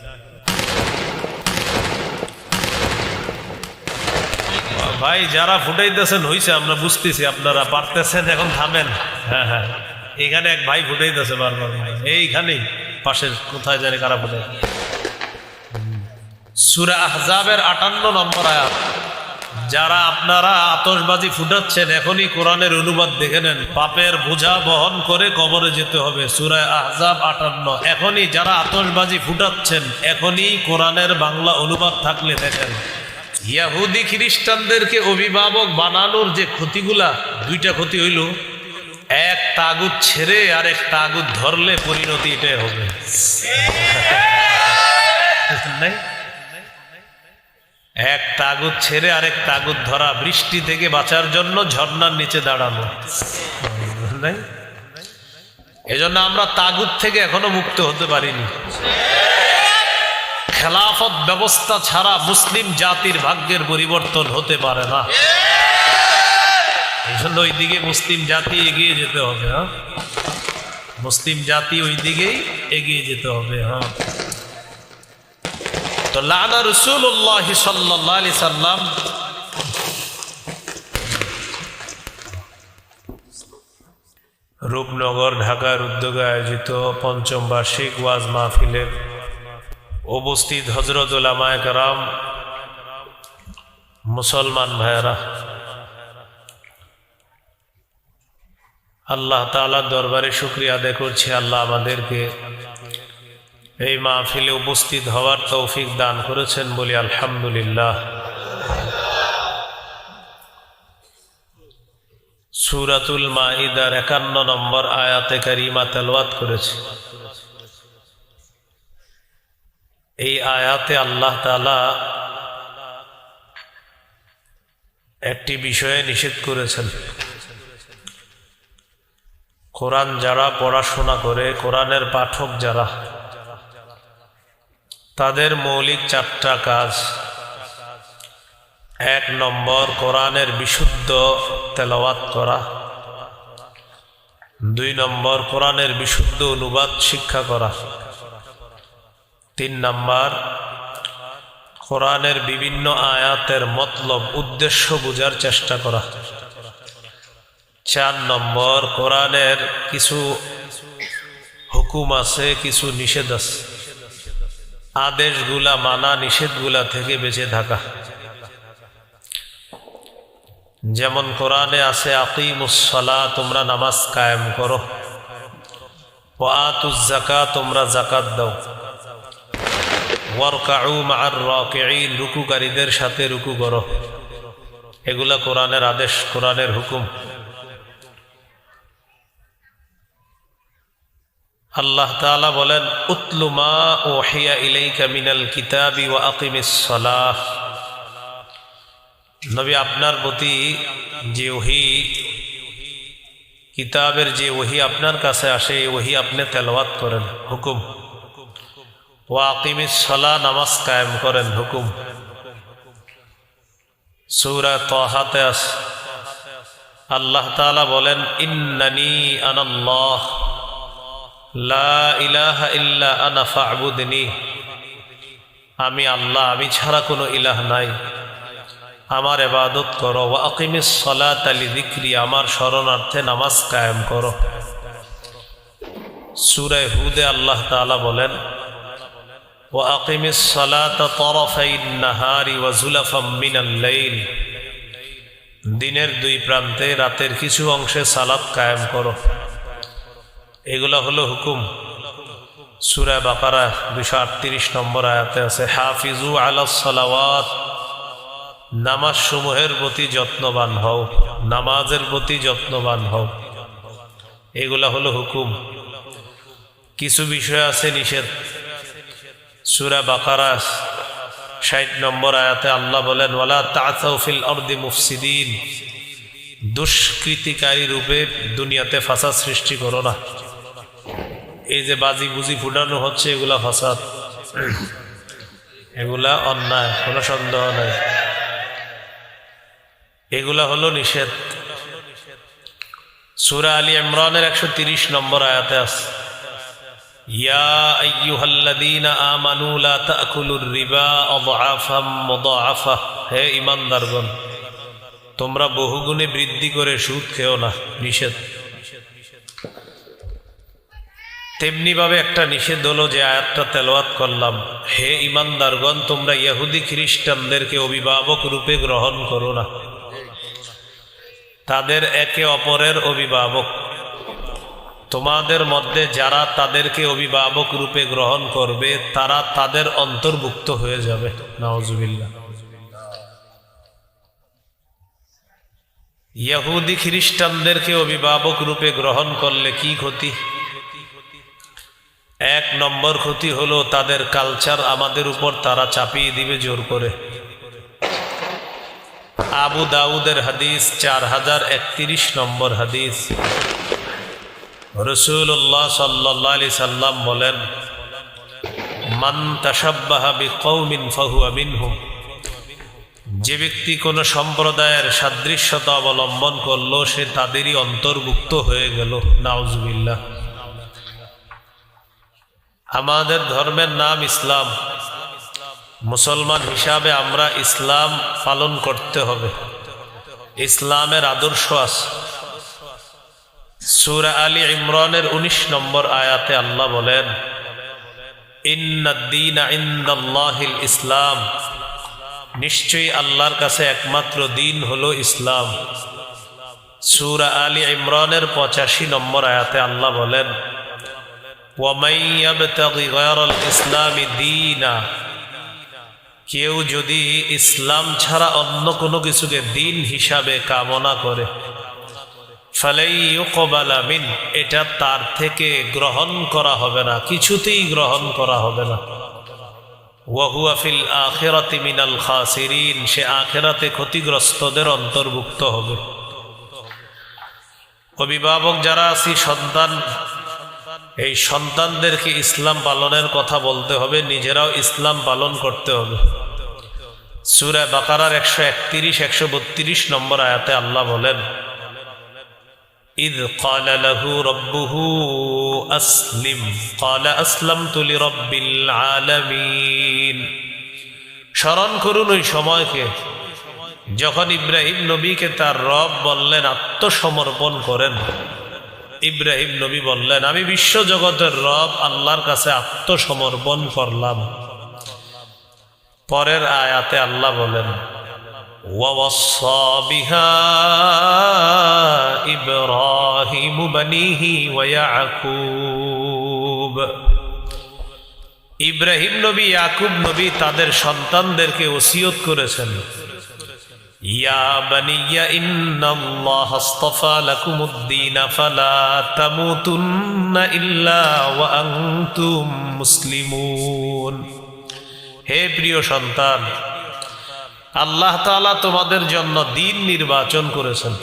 ভাই যারা ফুটাইতেছেন হইছে, আমরা বুঝতেছি আপনারা পারতেছেন, এখন থামেন। হ্যাঁ হ্যাঁ, এখানে এক ভাই ফুটাইতেছে বারবার, এইখানেই পাশের কোথায় জানি কারা ফুটাই। সূরা আহজাবের 58 নম্বর আয়াত। যারা আপনারা আতশবাজি ফুটাচ্ছেন এখনই কোরআনের অনুবাদ দেখে নেন, পাপের বোঝা বহন করে কবরে যেতে হবে। সূরা আহজাব 58। এখনই যারা আতশবাজি ফুটাচ্ছেন এখনই কোরআনের বাংলা অনুবাদ থাকলে দেখেন। ইহুদি খ্রিস্টানদেরকে অভিভাবক বানানোর যে ক্ষতিগুলা, দুইটা ক্ষতি হইল, এক তাগুত ছেড়ে আর এক তাগুত ধরলে পরিণতি এটাই হবে। এক তাগুত ছেড়ে আরেক তাগুত ধরা, বৃষ্টি থেকে বাঁচার জন্য ঝর্ণার নিচে দাঁড়ানো। এজন্য আমরা তাগুত থেকে এখনো মুক্ত হতে পারিনি। খেলাফত ব্যবস্থা ছাড়া মুসলিম জাতির ভাগ্যের পরিবর্তন হতে পারে না। এই জন্য ওই দিকে মুসলিম জাতি এগিয়ে যেতে হবে। হ্যাঁ, মুসলিম জাতি ওই দিকেই এগিয়ে যেতে হবে। হ্যাঁ, তো লানা রাসূলুল্লাহ সাল্লাল্লাহু আলাইহি সাল্লাম রূপনগর ঢাকার উদ্যোগে আয়োজিত পঞ্চম বার্ষিক ওয়াজ মাহফিলের উপস্থিত হযরত উলামায়ে কেরাম, মুসলমান ভাইয়েরা, আল্লাহ তাআলার দরবারে শুকরিয়া আদায় করছি। আল্লাহ আমাদেরকে এই মাহফিলে উপস্থিত হওয়ার তৌফিক দান করেছেন, বলি আলহামদুলিল্লাহ। সূরাতুল মাইদার 51 নম্বর আয়াতে কারিমা তেলাওয়াত করেছে। এই আয়াতে আল্লাহ তাআলা একটি বিষয়ে নিষেধ করেছেন। কোরআন যারা পড়াশোনা করে, কোরআনের পাঠক যারা, তাদের মৌলিক 4টা কাজ। 1 নম্বর কোরআনের বিশুদ্ধ তেলাওয়াত করা। 2 নম্বর কোরআনের বিশুদ্ধ অনুবাদ শিক্ষা করা। 3 নম্বর কোরআনের বিভিন্ন আয়াতের মতলব উদ্দেশ্য বোঝার চেষ্টা করা। 4 নম্বর কোরআনের কিছু হুকুম আছে, কিছু নিষেধ আছে, আদেশগুলা মানা, নিষেধগুলা থেকে বেঁচে থাকা। যেমন কোরআনে আছে আকিমুস সালাত, তোমরা নামাজ কায়েম করো, ওয়া আতুজ যাকাত, তোমরা যাকাত দাও, ওয়ারকাউ মা'আর রাকিঈন, রুকুকারীদের সাথে রুকু করো। এগুলা কোরআনের আদেশ, কোরআনের হুকুম। আল্লাহ তাআলা বলেন, উতলু মা উহিয়া ইলাইকা মিনাল কিতাবি ওয়া আকিমিস সালাহ। নবী, আপনার প্রতি যে ওহী, কিতাবের যে ওহী আপনার কাছে আসে, এই ওহী আপনি তেলাওয়াত করেন, হুকুম। ওয়া আকিমিস সালাহ, নামাজ কায়েম করেন, হুকুম। সূরা তাহাতে আছে, আল্লাহ তাআলা বলেন, ইন্নানি আনাল্লাহ লা ইলাহা ইল্লা আনা ফা'বুদনি। আমি আল্লাহ, আমি ছাড়া কোনো ইলাহ নাই, আমার ইবাদত করো। ওয়া আকিমিস সালাতা লিযিকরি, আমার শরণার্থে নামাজ কায়েম করো। সূরা হুদে আল্লাহ তাআলা বলেন, ওয়া আকিমিস সালাতা তারাফাইন নাহারি ওয়া যুলাফাম মিনাল লাইল। দিনের 2 প্রান্তে রাতের কিছু অংশে সালাত কায়েম করো। এগুলো হলো হুকুম। সূরা বাকারা 238 নম্বর আয়াতে আছে, হাফিজু আলাস সালাওয়াত নামাজ সমূহের প্রতি যত্নবান হও, নামাজের প্রতি যত্নবান হও। এগুলা হলো হুকুম। কিছু বিষয় আছে নিষেধ। সূরা বাকারা ৬০ নম্বর আয়াতে আল্লাহ বলেন, ওয়ালা তা'সাউ ফিল আরদি মুফসিদিন, দুষ্কৃতিকারী রূপে দুনিয়াতে ফাসাদ সৃষ্টি করো না। এই যে বাজি বুজি ফুটানো হচ্ছে, এগুলা ফাসাদ, এগুলা অন্যায়, কোনো সন্দেহ নাই। এগুলা হলো নিষেধ। সূরা আলী ইমরানের ১৩০ নম্বর আয়াতে আছে, ইয়া আইয়ুহাল্লাযীনা আমানু লা তা'কুলুর রিবা আযআফাম মুযাআফা, হে ঈমানদারগণ, তোমরা বহুগুণে বৃদ্ধি করে সুদ খেও না, নিষেধ। তেমনি ভাবে একটা নিষেধ হলো যে আয়াতটা তেলাওয়াত করলাম, হে ঈমানদারগণ, তোমরা ইহুদি খ্রিস্টানদেরকে অভিভাবক রূপে গ্রহণ করো না। তাদের একে অপরের অভিভাবক। তোমাদের মধ্যে যারা তাদেরকে অভিভাবক রূপে গ্রহণ করবে তারা তাদের অন্তর্ভুক্ত হয়ে যাবে। নাউজুবিল্লাহ। ইহুদি খ্রিস্টানদেরকে অভিভাবক রূপে গ্রহণ করলে কি ক্ষতি? এক নম্বর ক্ষতি হলো তাদের কালচার আমাদের উপর তারা চাপিয়ে দিবে জোর করে। আবু দাউদের হাদিস 4031 নম্বর হাদিস, রাসূলুল্লাহ সাল্লাল্লাহু আলাইহি সাল্লাম বলেন, মান তাশাব্বাহা বিকওমিন ফাহুয়া মিনহুম, যে ব্যক্তি কোন সম্প্রদায়ের সাদৃশ্যতা অবলম্বন করলো সে তাদেরই অন্তর্ভুক্ত হয়ে গেল। নাউজুবিল্লাহ। আমাদের ধর্মের নাম ইসলাম। মুসলমান হিসাবে আমরা ইসলাম পালন করতে হবে। ইসলামের আদর্শ আছে। সূরা আলী ইমরানের 19 নম্বর আয়াতে আল্লাহ বলেন, ইন্নাদ-দীনা ইনদাল্লাহিল ইসলাম, নিশ্চয়ই আল্লাহর কাছে একমাত্র দিন হলো ইসলাম। সূরা আলী ইমরানের 85 নম্বর আয়াতে আল্লাহ বলেন, ওয়ামান ইয়াবতাগি গায়রাল ইসলামি দীনা, কেউ যদি ইসলাম ছাড়া অন্য কোনো কিছুকে দিন হিসাবে কামনা করে, ফালাই ইউকবালা মিন, এটা তার থেকে গ্রহণ করা হবে না, কিছুতেই গ্রহণ করা হবে না। ওয়া হুয়া ফিল আখিরাতি মিনাল খাসিরিন, সে আখিরাতে ক্ষতিগ্রস্তদের অন্তর্ভুক্ত হবে। অভিভাবক যারা আছি, সন্তান, এই সন্তানদেরকে ইসলাম পালনের কথা বলতে হবে, নিজেরাও ইসলাম পালন করতে হবে। সূরা বাকারার 131-132 নম্বর আয়াতে আল্লাহ বলেন, ইয ক্বালা লাহু রাব্বুহু আসলিম ক্বালা আসলামতু লিরাব্বিল আলামিন। স্মরণ করুন ওই সময়কে যখন ইব্রাহিম নবীকে তার রব বললেন আত্মসমর্পণ করেন। ইব্রাহিম নবী বললেন, আমি বিশ্ব জগতের রব আল্লাহর কাছে আত্মসমর্পণ করলাম। পরের আয়াতে আল্লাহ বলেন, ওয়াওয়াসসা বিহা ইব্রাহিমু বানিহি ওয়া ইয়াকুব। ইব্রাহিম নবী, ইয়াকুব নবী তাদের সন্তানদেরকে ওসিয়ত করেছেন, ইয়া বানিয়া ইন্নাল্লাহা আসতাফা লাকুমুদ-দীন ফালা তামুতুন্না ইল্লা ওয়া আনতুম মুসলিমুন। হে প্রিয় সন্তান, আল্লাহ তাআলা তোমাদের জন্য দিন নির্বাচন করেছেন,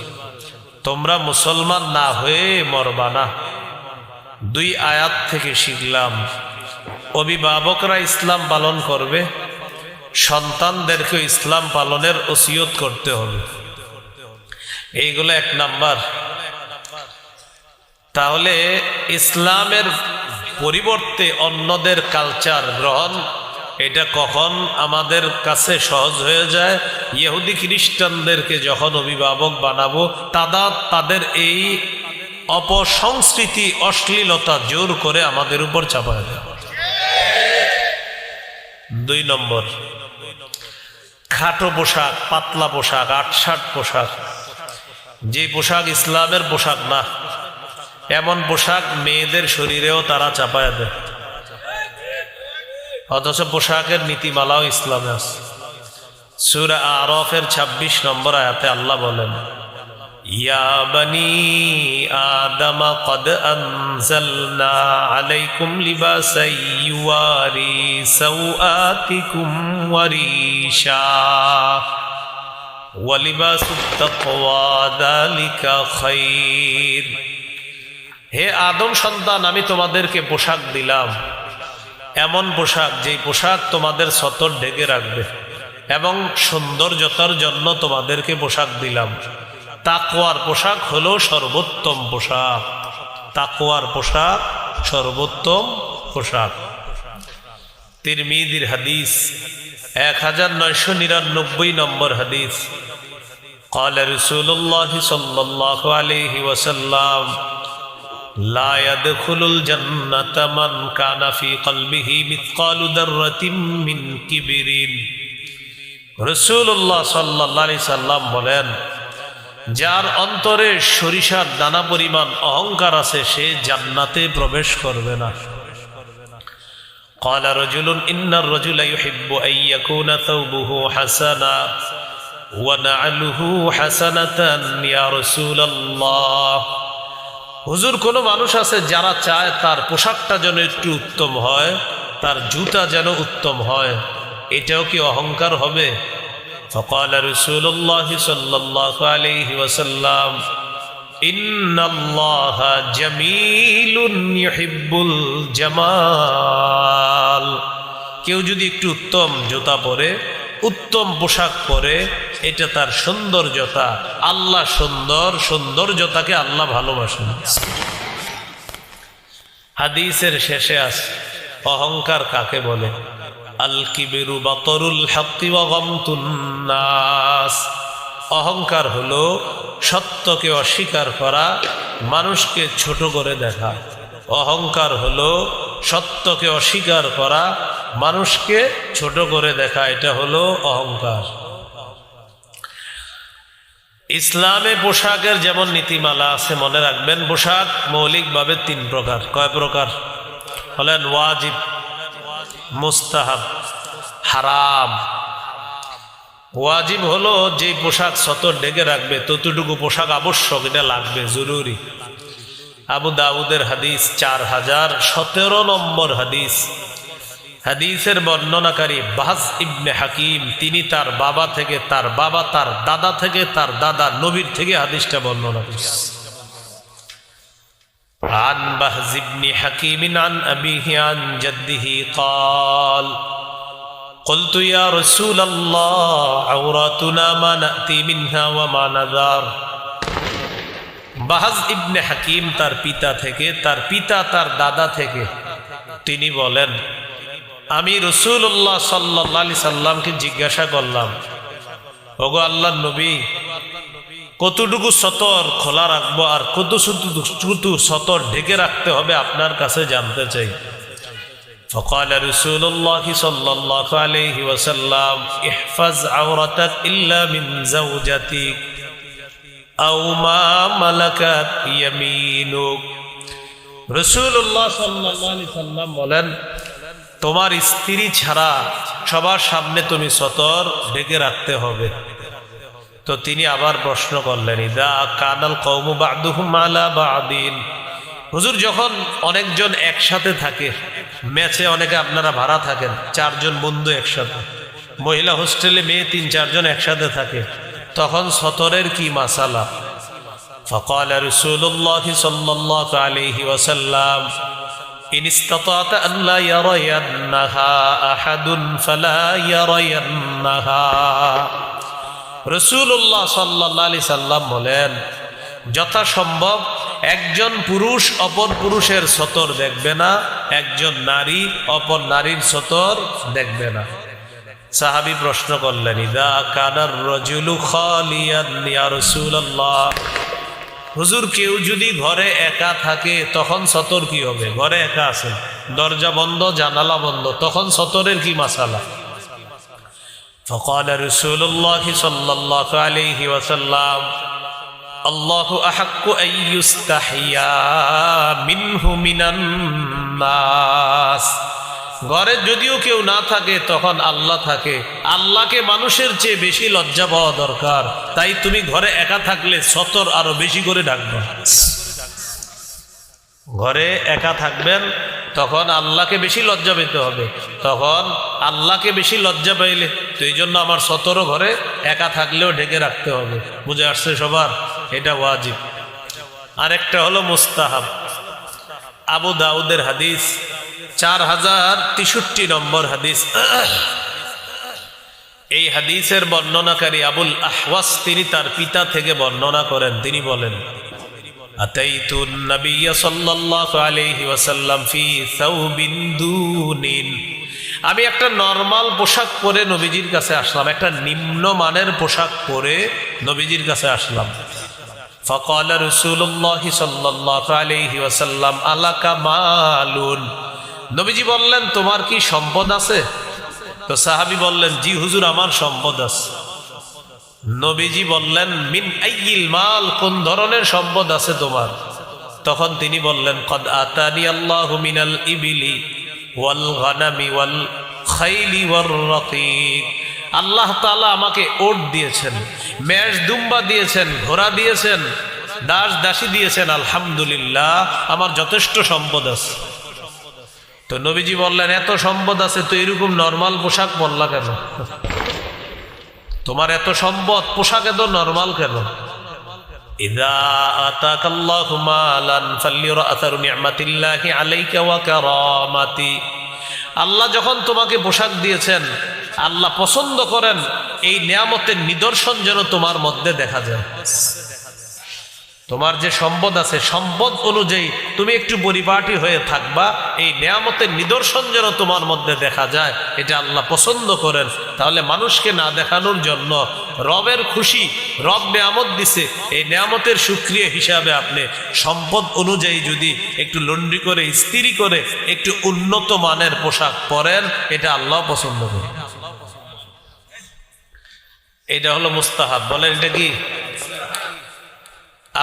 তোমরা মুসলমান না হয়ে মরবা না। 2 আয়াত থেকে শিখলাম অভিভাবকরা ইসলাম পালন করবে, সন্তানদেরকে ইসলাম পালনের ওসিয়ত করতে হবে। এইগুলো 1 নাম্বার। তাহলে ইসলামের পরিবর্তে অন্যদের কালচার গ্রহণ, এটা কখন আমাদের কাছে সহজ হয়ে যায়? ইহুদি খ্রিস্টানদেরকে যখন অভিভাবক বানাবো, তাদের এই অপসংস্কৃতি, অশ্লীলতা জোর করে আমাদের উপর চাপায় দেয়। 2 নম্বর, খাটো পোশাক, পাতলা পোশাক, আটশাট পোশাক, যে পোশাক ইসলামের পোশাক না, এমন পোশাক মেয়েদের শরীরেও তারা চাপায় দেয়। অথচ পোশাকের নীতিমালাও ইসলামে আছে। সূরা আরাফের ২৬ নম্বর আয়াতে আল্লাহ বলেন, ইয়া বানি আদম কদ আনজালনা আলাইকুম লিবাসান ইউয়ারি সাওআতিকুম ওয়া রিশা ওয়া লিবাসুত তাকওয়া যালিকা খায়র। হে আদম সন্তান, আমি তোমাদেরকে পোশাক দিলাম, এমন পোশাক যেই পোশাক তোমাদের সতর ঢেকে রাখবে, এবং সৌন্দর্যতার জন্য তোমাদেরকে পোশাক দিলাম। তাকওয়ার পোশাক হলো সর্বোত্তম পোশাক। তাকওয়ার পোশাক সর্বোত্তম পোশাক। তিরমিজির হাদিস 1999 নম্বর হাদিস। قال رسول الله صلى الله عليه وسلم لا يدخل الجنة من كان في قلبه مثقال ذرة من كبر। রাসূলুল্লাহ সাল্লাল্লাহু আলাইহি সাল্লাম বলেন, যার অন্তরে সরিষার দানা পরিমাণ অহংকার আছে সে জান্নাতে প্রবেশ করবে না। قال رجل إن الرجل يحب أن يكون ثوبه حسنا ونعله حسنة يا رسول الله। হুজুর, কোন মানুষ আছে যারা চায় তার পোশাকটা যেন একটু উত্তম হয়, তার জুতা যেন উত্তম হয়, এটাও কি অহংকার হবে? فقال رسول الله صلى الله عليه وسلم إن الله جميل يحب الجمال। কেউ যদি একটু উত্তম জুতা পরে, উত্তম পোশাক পরে, এটা তার সৌন্দর্যতা। আল্লাহ সুন্দর, সৌন্দর্যতাকে আল্লাহ ভালোবাসেন। হাদিসের শেষে আছে অহংকার কাকে বলে। আল কিবিরু বাতরুল হাক্কি ওয়া গামতুন নাস। অহংকার হলো সত্যকে অস্বীকার করা, মানুষকে ছোট করে দেখা। অহংকার হলো সত্যকে অস্বীকার করা, মানুষকে ছোট করে দেখা, এটা হলো অহংকার। ইসলামে পোশাকের যেমন নীতিমালা আছে, মনে রাখবেন পোশাক মৌলিকভাবে 3 প্রকার। কয় প্রকার? হলেন ওয়াজিব, মুস্তাহাব, হারাম। ওয়াজিব হলো যে পোশাক সতর ঢেকে রাখবে, ততটুকু পোশাক আবশ্যক, এটা লাগবে, জরুরি। আবু দাউদের হাদিস 4017 নম্বর হাদিস। হাদিসের বর্ণনাকারী বাহস ইবনে হাকিম, তিনি তার বাবা থেকে, তার বাবা তার দাদা থেকে, তার দাদা নবীর থেকে হাদিসটা বর্ণনা করেছেন। عن بهز بن حكيم عن أبيه عن جده قال قلت يا رسول الله عوراتنا ما نأتي منها وما نذار। বাহজ ইবনে হাকিম তার পিতা থেকে, তার পিতা তার দাদা থেকে, তিনি বলেন, আমি রাসূলুল্লাহ সাল্লাল্লাহু আলাইহি সাল্লামকে জিজ্ঞাসা করলাম, ওগো আল্লাহর নবী, কতটুকু সতর খোলা রাখবো আর কতটুকু সতর ঢেকে রাখতে হবে আপনার কাছে জানতে চাই। فقال رسول الله صلى الله عليه وسلم احفظ عورتك إلا من زوجتك أو ما ملكت يمينك। রাসূলুল্লাহ সাল্লাল্লাহু আলাইহি সাল্লাম বলেন, তোমার স্ত্রী ছাড়া সবার সামনে তুমি সতর ঢেকে রাখতে হবে। তো তিনি আবার প্রশ্ন করলেন, ইদা কানাল কওমু বা'দুহুম আলা বা'দিন। হুজুর, যখন অনেকজন একসাথে থাকে, ম্যাচে অনেকে আপনারা ভাড়া থাকেন, 4 জন বন্ধু একসাথে, মহিলা হোস্টেলে মেয়ে 3-4 জন একসাথে থাকে, তখন সতরের কি মাসালা? فقال رسول الله صلى الله عليه وسلم إن استطعت أن لا يرينها أحد فلا يرينها। রাসূলুল্লাহ সাল্লাল্লাহু আলাইহি সাল্লাম বলেন, যথাসম্ভব একজন পুরুষ অপর পুরুষের সতর দেখবে না, একজন নারী অপর নারীর সতর দেখবে না। সাহাবী প্রশ্ন করলেন, ইদা কানার রাজুলু খালিয়ান ইয়া রাসূলুল্লাহ। হুজুর, কেউ যদি ঘরে একা থাকে তখন সতর কি হবে? ঘরে একা আছে, দরজা বন্ধ, জানালা বন্ধ, তখন সতরের কি মাসালা? فقال رسول الله صلى الله عليه وسلم الله أحق أن يستحيا منه من الناس। ঘরে যদিও কেউ না থাকে তখন আল্লাহ থাকে। আল্লাহকে মানুষের চেয়ে বেশি লজ্জা পাওয়া দরকার। তাই তুমি ঘরে একা থাকলে সতর আরো বেশি করে ডাকবে। ঘরে একা থাকবেন তখন আল্লাহকে বেশি লজ্জা পেতে হবে। তখন আল্লাহকে বেশি লজ্জা পাইলে তো এই জন্য আমার সতরও ঘরে একা থাকলেও ঢেকে রাখতে হবে। বুঝে আসছে সবার? এটা ওয়াজিব। আরেকটা হলো মুস্তাহাব। আবু দাউদের হাদিস 4063 নম্বর হাদিস। এই হাদিসের বর্ণনাকারী আবুল আহওয়াস তিনি তার পিতা থেকে বর্ণনা করেন। তিনি বলেন, আতাইতুন নবিয়্য সাল্লাল্লাহু আলাইহি ওয়াসাল্লাম ফি সাওবিন দুনিন। আমি একটা নরমাল পোশাক পরে নবীজির কাছে আসলাম, একটা নিম্নমানের পোশাক পরে নবীজির কাছে আসলাম। فقال رسول الله صلى الله عليه وسلم আলাকা মালুন। নবীজি বললেন, তোমার কি সম্পদ আছে? তো সাহাবী বললেন, জি হুজুর, আমার সম্পদ আছে। নবীজি বললেন, মিন আইয়িল মাল, কোন ধরনের সম্পদ আছে তোমার? তখন তিনি বললেন, কদ আতানি আল্লাহু মিনাল ইবিলি ওয়াল গানামি ওয়াল খাইলি ওয়ার রাকিক। আল্লাহ তাআলা আমাকে ওট দিয়েছেন, মেষ দুম্বা দিয়েছেন, ঘোড়া দিয়েছেন, দাস দাসী দিয়েছেন। আলহামদুলিল্লাহ, আমার যথেষ্ট সম্পদ আছে। তো নবীজি বললেন, এত সম্পদ আছে তো এরকম নরমাল পোশাক পরলা কেন? তোমার এত সম্পদ, পোশাক এত নরমাল কেন? ইযা আতাকাল্লাহু মালান ফালিরা আসারু নি'মাতিল্লাহি আলাইকা ওয়া কারামাতি। আল্লাহ যখন তোমাকে পোশাক দিয়েছেন, আল্লাহ পছন্দ করেন এই নিয়ামতের নিদর্শন যেন তোমার মধ্যে দেখা যায়। তোমার যে সম্পদ আছে, সম্পদ অনুযায়ী তুমি একটু পরিপাটি হয়ে থাকবা, এই নিয়ামতের নিদর্শন যেন তোমার মধ্যে দেখা যায়, এটা আল্লাহ পছন্দ করেন। তাহলে মানুষকে না দেখানোর জন্য রবের খুশি, রব নিয়ামত দিছে, এই নিয়ামতের শুকরিয়া হিসাবে আপনি সম্পদ অনুযায়ী যদি একটু লন্ড্রি করে, ইস্ত্রি করে, একটু উন্নত মানের পোশাক পরেন, এটা আল্লাহ পছন্দ করেন। এটা হলো মুস্তাহাব। বলেন এটা কি?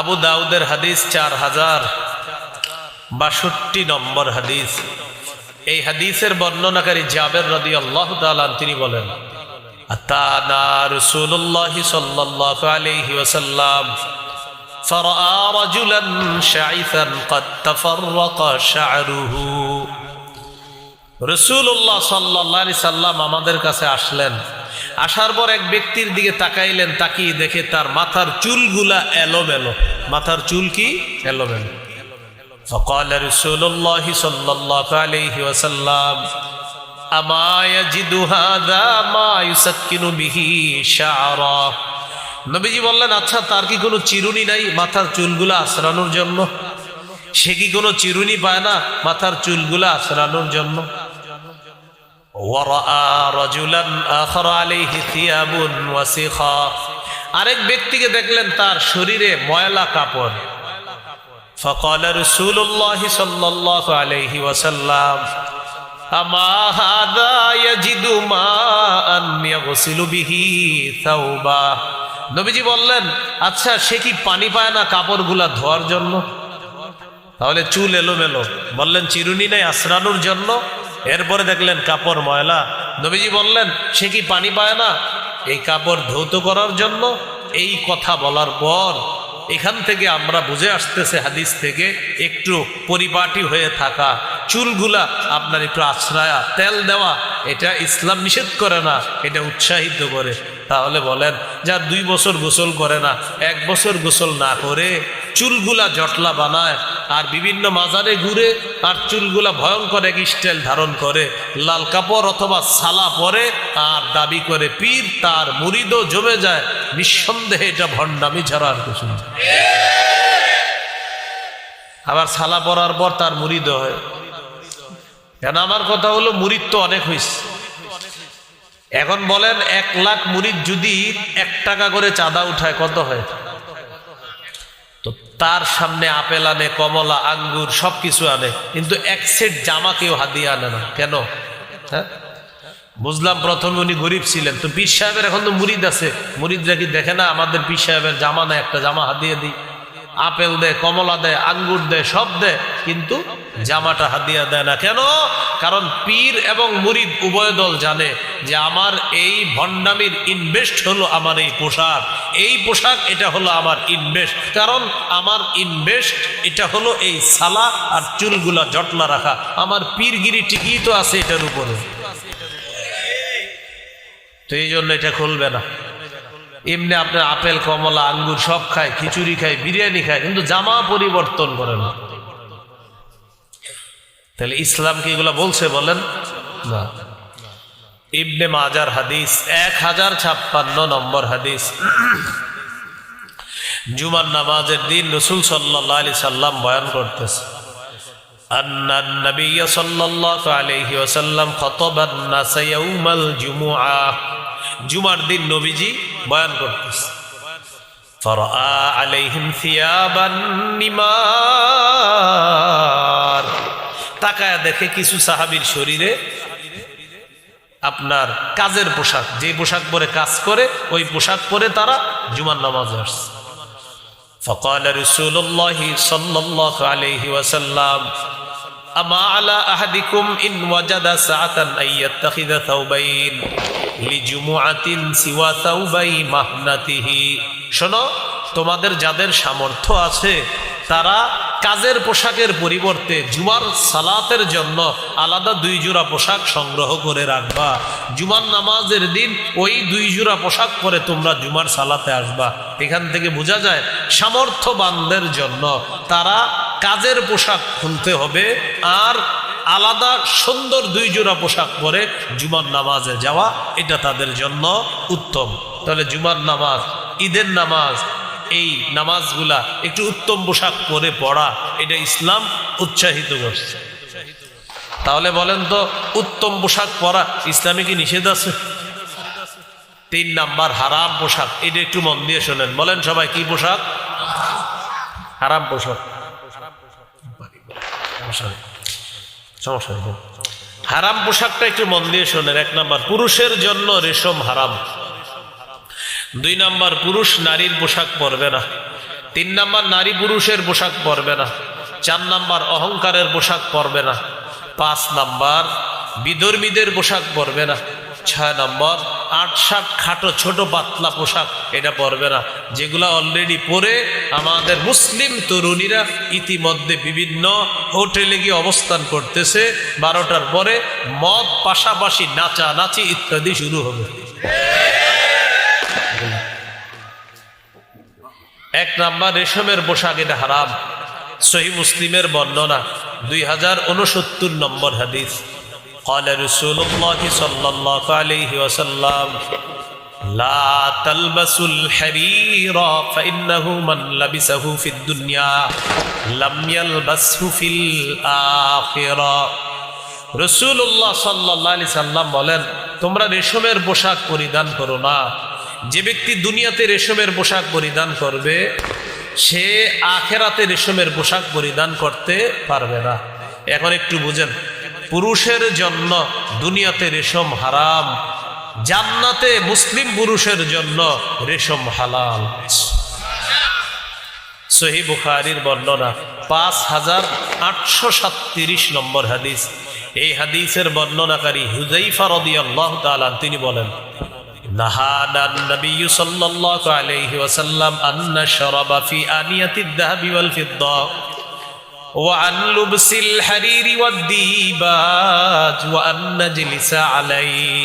আবু দাউদের হাদিস 4062 নম্বর হাদিস। এই হাদিসের বর্ণনাকারী জাবের রাদিয়াল্লাহু তাআলা তিনি বলেন, আতানা রাসূলুল্লাহ সাল্লাল্লাহু আলাইহি ওয়াসাল্লাম ফারাআ রাজুলান শাঈসান ক্বাদ তাফাররাকা শা'রুহু। রাসূলুল্লাহ সাল্লাল্লাহু আলাইহি সাল্লাম আমাদের কাছে আসলেন। আসার পর এক ব্যক্তির দিকে তাকাইলেন, তাকিয়ে দেখে তার মাথার চুলগুলা এলোমেলো। মাথার চুল কি? এলোমেলো। فقال رسول الله صلى الله عليه وسلم اما يجد هذا ما يسكن به شعره। নবীজি বললেন, আচ্ছা তার কি কোনো চিরুনি নাই মাথার চুলগুলা আছড়ানোর জন্য? সে কি কোনো চিরুনি পায় না মাথার চুলগুলা আছড়ানোর জন্য? আরেক ব্যক্তিকে দেখলেন তার শরীরে ময়লা কাপড়। فقال رسول الله صلى الله عليه وسلم اما هذا يجد ماء يغسل به ثوبا। নবীজি বললেন, আচ্ছা সে কি পানি পায় না কাপড়গুলা ধোয়ার জন্য? তাহলে চুল এলোমেলো, বললেন চিরুনি নাই আছড়ানোর জন্য। এরপরে দেখলেন কাপড় ময়লা। নবীজি বললেন, সে কি পানি পায় না এই কাপড় ধৌত করার জন্য? এই কথা বলার পর এখান থেকে আমরা বুঝে আসতেছে হাদিস থেকে, একটু পরিপাটি হয়ে থাকা, চুলগুলা আপনার একটু আছড়ায়া তেল দেওয়া, এটা ইসলাম নিষেধ করে না, এটা উৎসাহিত করে। তাহলে বলেন, যার 2 বছর গোসল করে না, 1 বছর গোসল না করে চুলগুলা জটলা বানায় আর বিভিন্ন মাজারে ঘুরে আর চুলগুলা ভয়ঙ্কর এক স্টাইল ধারণ করে, লাল কাপড় অথবা সালা পরে আর দাবি করে পীর, তার মুরিদও জমে যায়, নিঃসন্দেহে এটা ভণ্ডামি ছাড়া আর কিছু না। আবার সালা পরার পর তার মুরিদ হয় কেন? আমার কথা হলো, মুরিদ তো অনেক হয়েছে। এখন বলেন 1 লাখ মুরিদ যদি 1 টাকা করে চাঁদা উঠায়, কত হয়? তো তার সামনে আপেল আনে, কমলা, আঙ্গুর সবকিছু আনে, কিন্তু 1 সেট জামা কেউ হাদিয়ে আনে না। কেন? হ্যাঁ, বুঝলাম প্রথমে উনি গরিব ছিলেন। তো পীর সাহেবের এখন তো মুরিদ আছে, মুরিদরা কি দেখে না আমাদের পীর সাহেবের জামা নেই, একটা জামা হাদিয়ে দিই। আপেল দেয়, কমলা দেয়, আঙ্গুর দেয়, সব দেয়, কিন্তু জামাটা হাদিয়া দেয় না। কেন? কারণ পীর এবং মুরিদ উভয় দল জানে যে আমার এই ভণ্ডামির ইনভেস্ট হলো আমার এই পোশাক, এই পোশাক এটা হলো আমার ইনভেস্ট। কারণ আমার ইনভেস্ট এটা হলো এই সালা আর চুলগুলা জটলা রাখা, আমার পীরগিরি ঠিকই তো আছে এটার উপরে, তো এই জন্য এটা খুলবে না। এমনি আপনার আপেল কমলা আঙ্গুর সব খায়, খিচুড়ি খায়, বিরিয়ানি খায়, কিন্তু জামা পরিবর্তন করে না। তাহলে ইসলাম কি এগুলা বলছে? বলেন না। ইবনে মাজার হাদিস 1056 নম্বর হাদিস। জুমার নামাজের দিন রাসূল সাল্লাল্লাহু আলাইহি সাল্লাম বয়ান করতেছে, আন্নান নবী সাল্লাল্লাহু আলাইহি ওয়াসাল্লাম খাতাবান নাস ইয়াউমাল জুমুআহ। জুমার দিন নবীজি বয়ান করতেছে, ফারাআ আলাইহিম থিয়াবান নিমার। তাকায়া দেখে কিছু সাহাবীর শরীরে আপনার কাজের পোশাক, যে পোশাক পরে কাজ করে ওই পোশাক পরে তারা জুমার নামাজে আসছে। فقال رسول الله صلى الله عليه وسلم أما على أحدكم إن وجد ساعة أن يتخذ ثوبين لجمعة سوى ثوبي مهنته। শোনো, তোমাদের যাদের সামর্থ্য আছে তারা কাজের পোশাকের পরিবর্তে জুমার সালাতের জন্য আলাদা 2 জোড়া পোশাক সংগ্রহ করে রাখবা। জুমার নামাজের দিন ওই 2 জোড়া পোশাক পরে তোমরা জুমার সালাতে আসবা। এখান থেকে বোঝা যায় সামর্থ্যবানদের জন্য তারা কাজের পোশাক খুলতে হবে, আর আলাদা সুন্দর 2 জোড়া পোশাক পরে জুমার নামাজে যাওয়া এটা তাদের জন্য উত্তম। তাহলে জুমার নামাজ, ঈদের নামাজ, এই নামাজগুলা একটু উত্তম পোশাক পরে পড়া, এটা ইসলাম উৎসাহিত করছে। তাহলে বলেন তো, উত্তম পোশাক পরা ইসলামে কি নিষেধ আছে? 3 নাম্বার হারাম পোশাক, এটা একটু মন দিয়ে শোনেন। বলেন সবাই, কি পোশাক? হারাম পোশাক। সমস্যা নেই, হারাম পোশাকটা একটু মন দিয়ে শোনেন। 1 নাম্বার, পুরুষের জন্য রেশম হারাম। 2 নাম্বার, পুরুষ নারীর পোশাক পরবে না। 3 নাম্বার, নারী পুরুষের পোশাক পরবে না। 4 নাম্বার, অহংকারের পোশাক পরবে না। 5 নাম্বার, বিধর্মীদের পোশাক পরবে না। 6 নাম্বার, 8-7 খাটো ছোট পাতলা পোশাক এটা পরবে না, যেগুলা অলরেডি পরে আমাদের মুসলিম তরুণীরা ইতিমধ্যে বিভিন্ন হোটেলে গিয়ে অবস্থান করতেছে। 12টার পরে মদ, পাশাপাশি নাচা নাচি ইত্যাদি শুরু হবে। 1 নাম্বার, রেশমের পোশাক এটা হারাম। সহিহ মুসলিমের বর্ণনা 2069 নম্বর হাদিস। قال رسول الله صلى الله عليه وسلم لا تلبسوا الحرير فإنه من لبسه في الدنيا لم يلبسه في الآخرة। রাসূলুল্লাহ সাল্লাল্লাহু আলাইহি সাল্লাম বলেন, তোমরা রেশমের পোশাক পরিধান করো না। যে ব্যক্তি দুনিয়াতে রেশমের পোশাক পরিধান করবে সে আখেরাতে রেশমের পোশাক পরিধান করতে পারবে না। এখন একটু বুঝেন, পুরুষের জন্য দুনিয়াতে রেশম হারাম, জান্নাতে মুসলিম পুরুষের জন্য রেশম হালাল। সহিহ বুখারীর বর্ণনা 5837 নম্বর হাদিস। এই হাদিসের বর্ণনাকারী হুযায়ফা রাদিয়াল্লাহু তাআলা তিনি বলেন, নাহানান নবী সাল্লাল্লাহু আলাইহি ওয়াসাল্লাম আন নাশরাবা ফি আনিয়াতিদ যাহাবি ওয়াল ফিদ্দা ওয়া আন লুবসিল হারিরি ওয়াদ দিবাজ ওয়া আন নাজলিসা আলাইহি।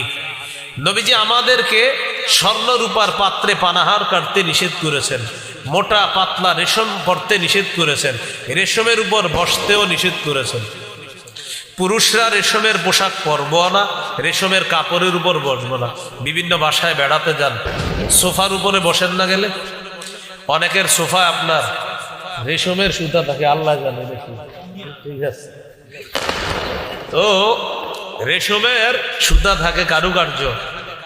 নবীজি আমাদেরকে স্বর্ণ রূপার পাত্রে পানাহার করতে নিষেধ করেছেন, মোটা পাতলা রেশম পরতে নিষেধ করেছেন, রেশমের উপর বসতেও নিষেধ করেছেন। পুরুষরা রেশমের পোশাক পরবো না, রেশমের কাপড়ের উপর বসবো না। বিভিন্ন বাসায় বেড়াতে যান, সোফার উপরে বসেন না, গেলে অনেকের সোফায় আপনার রেশমের সুতা থাকে, আল্লাহ জানে। ঠিক আছে, তো রেশমের সুতা থাকে, কারুকার্য,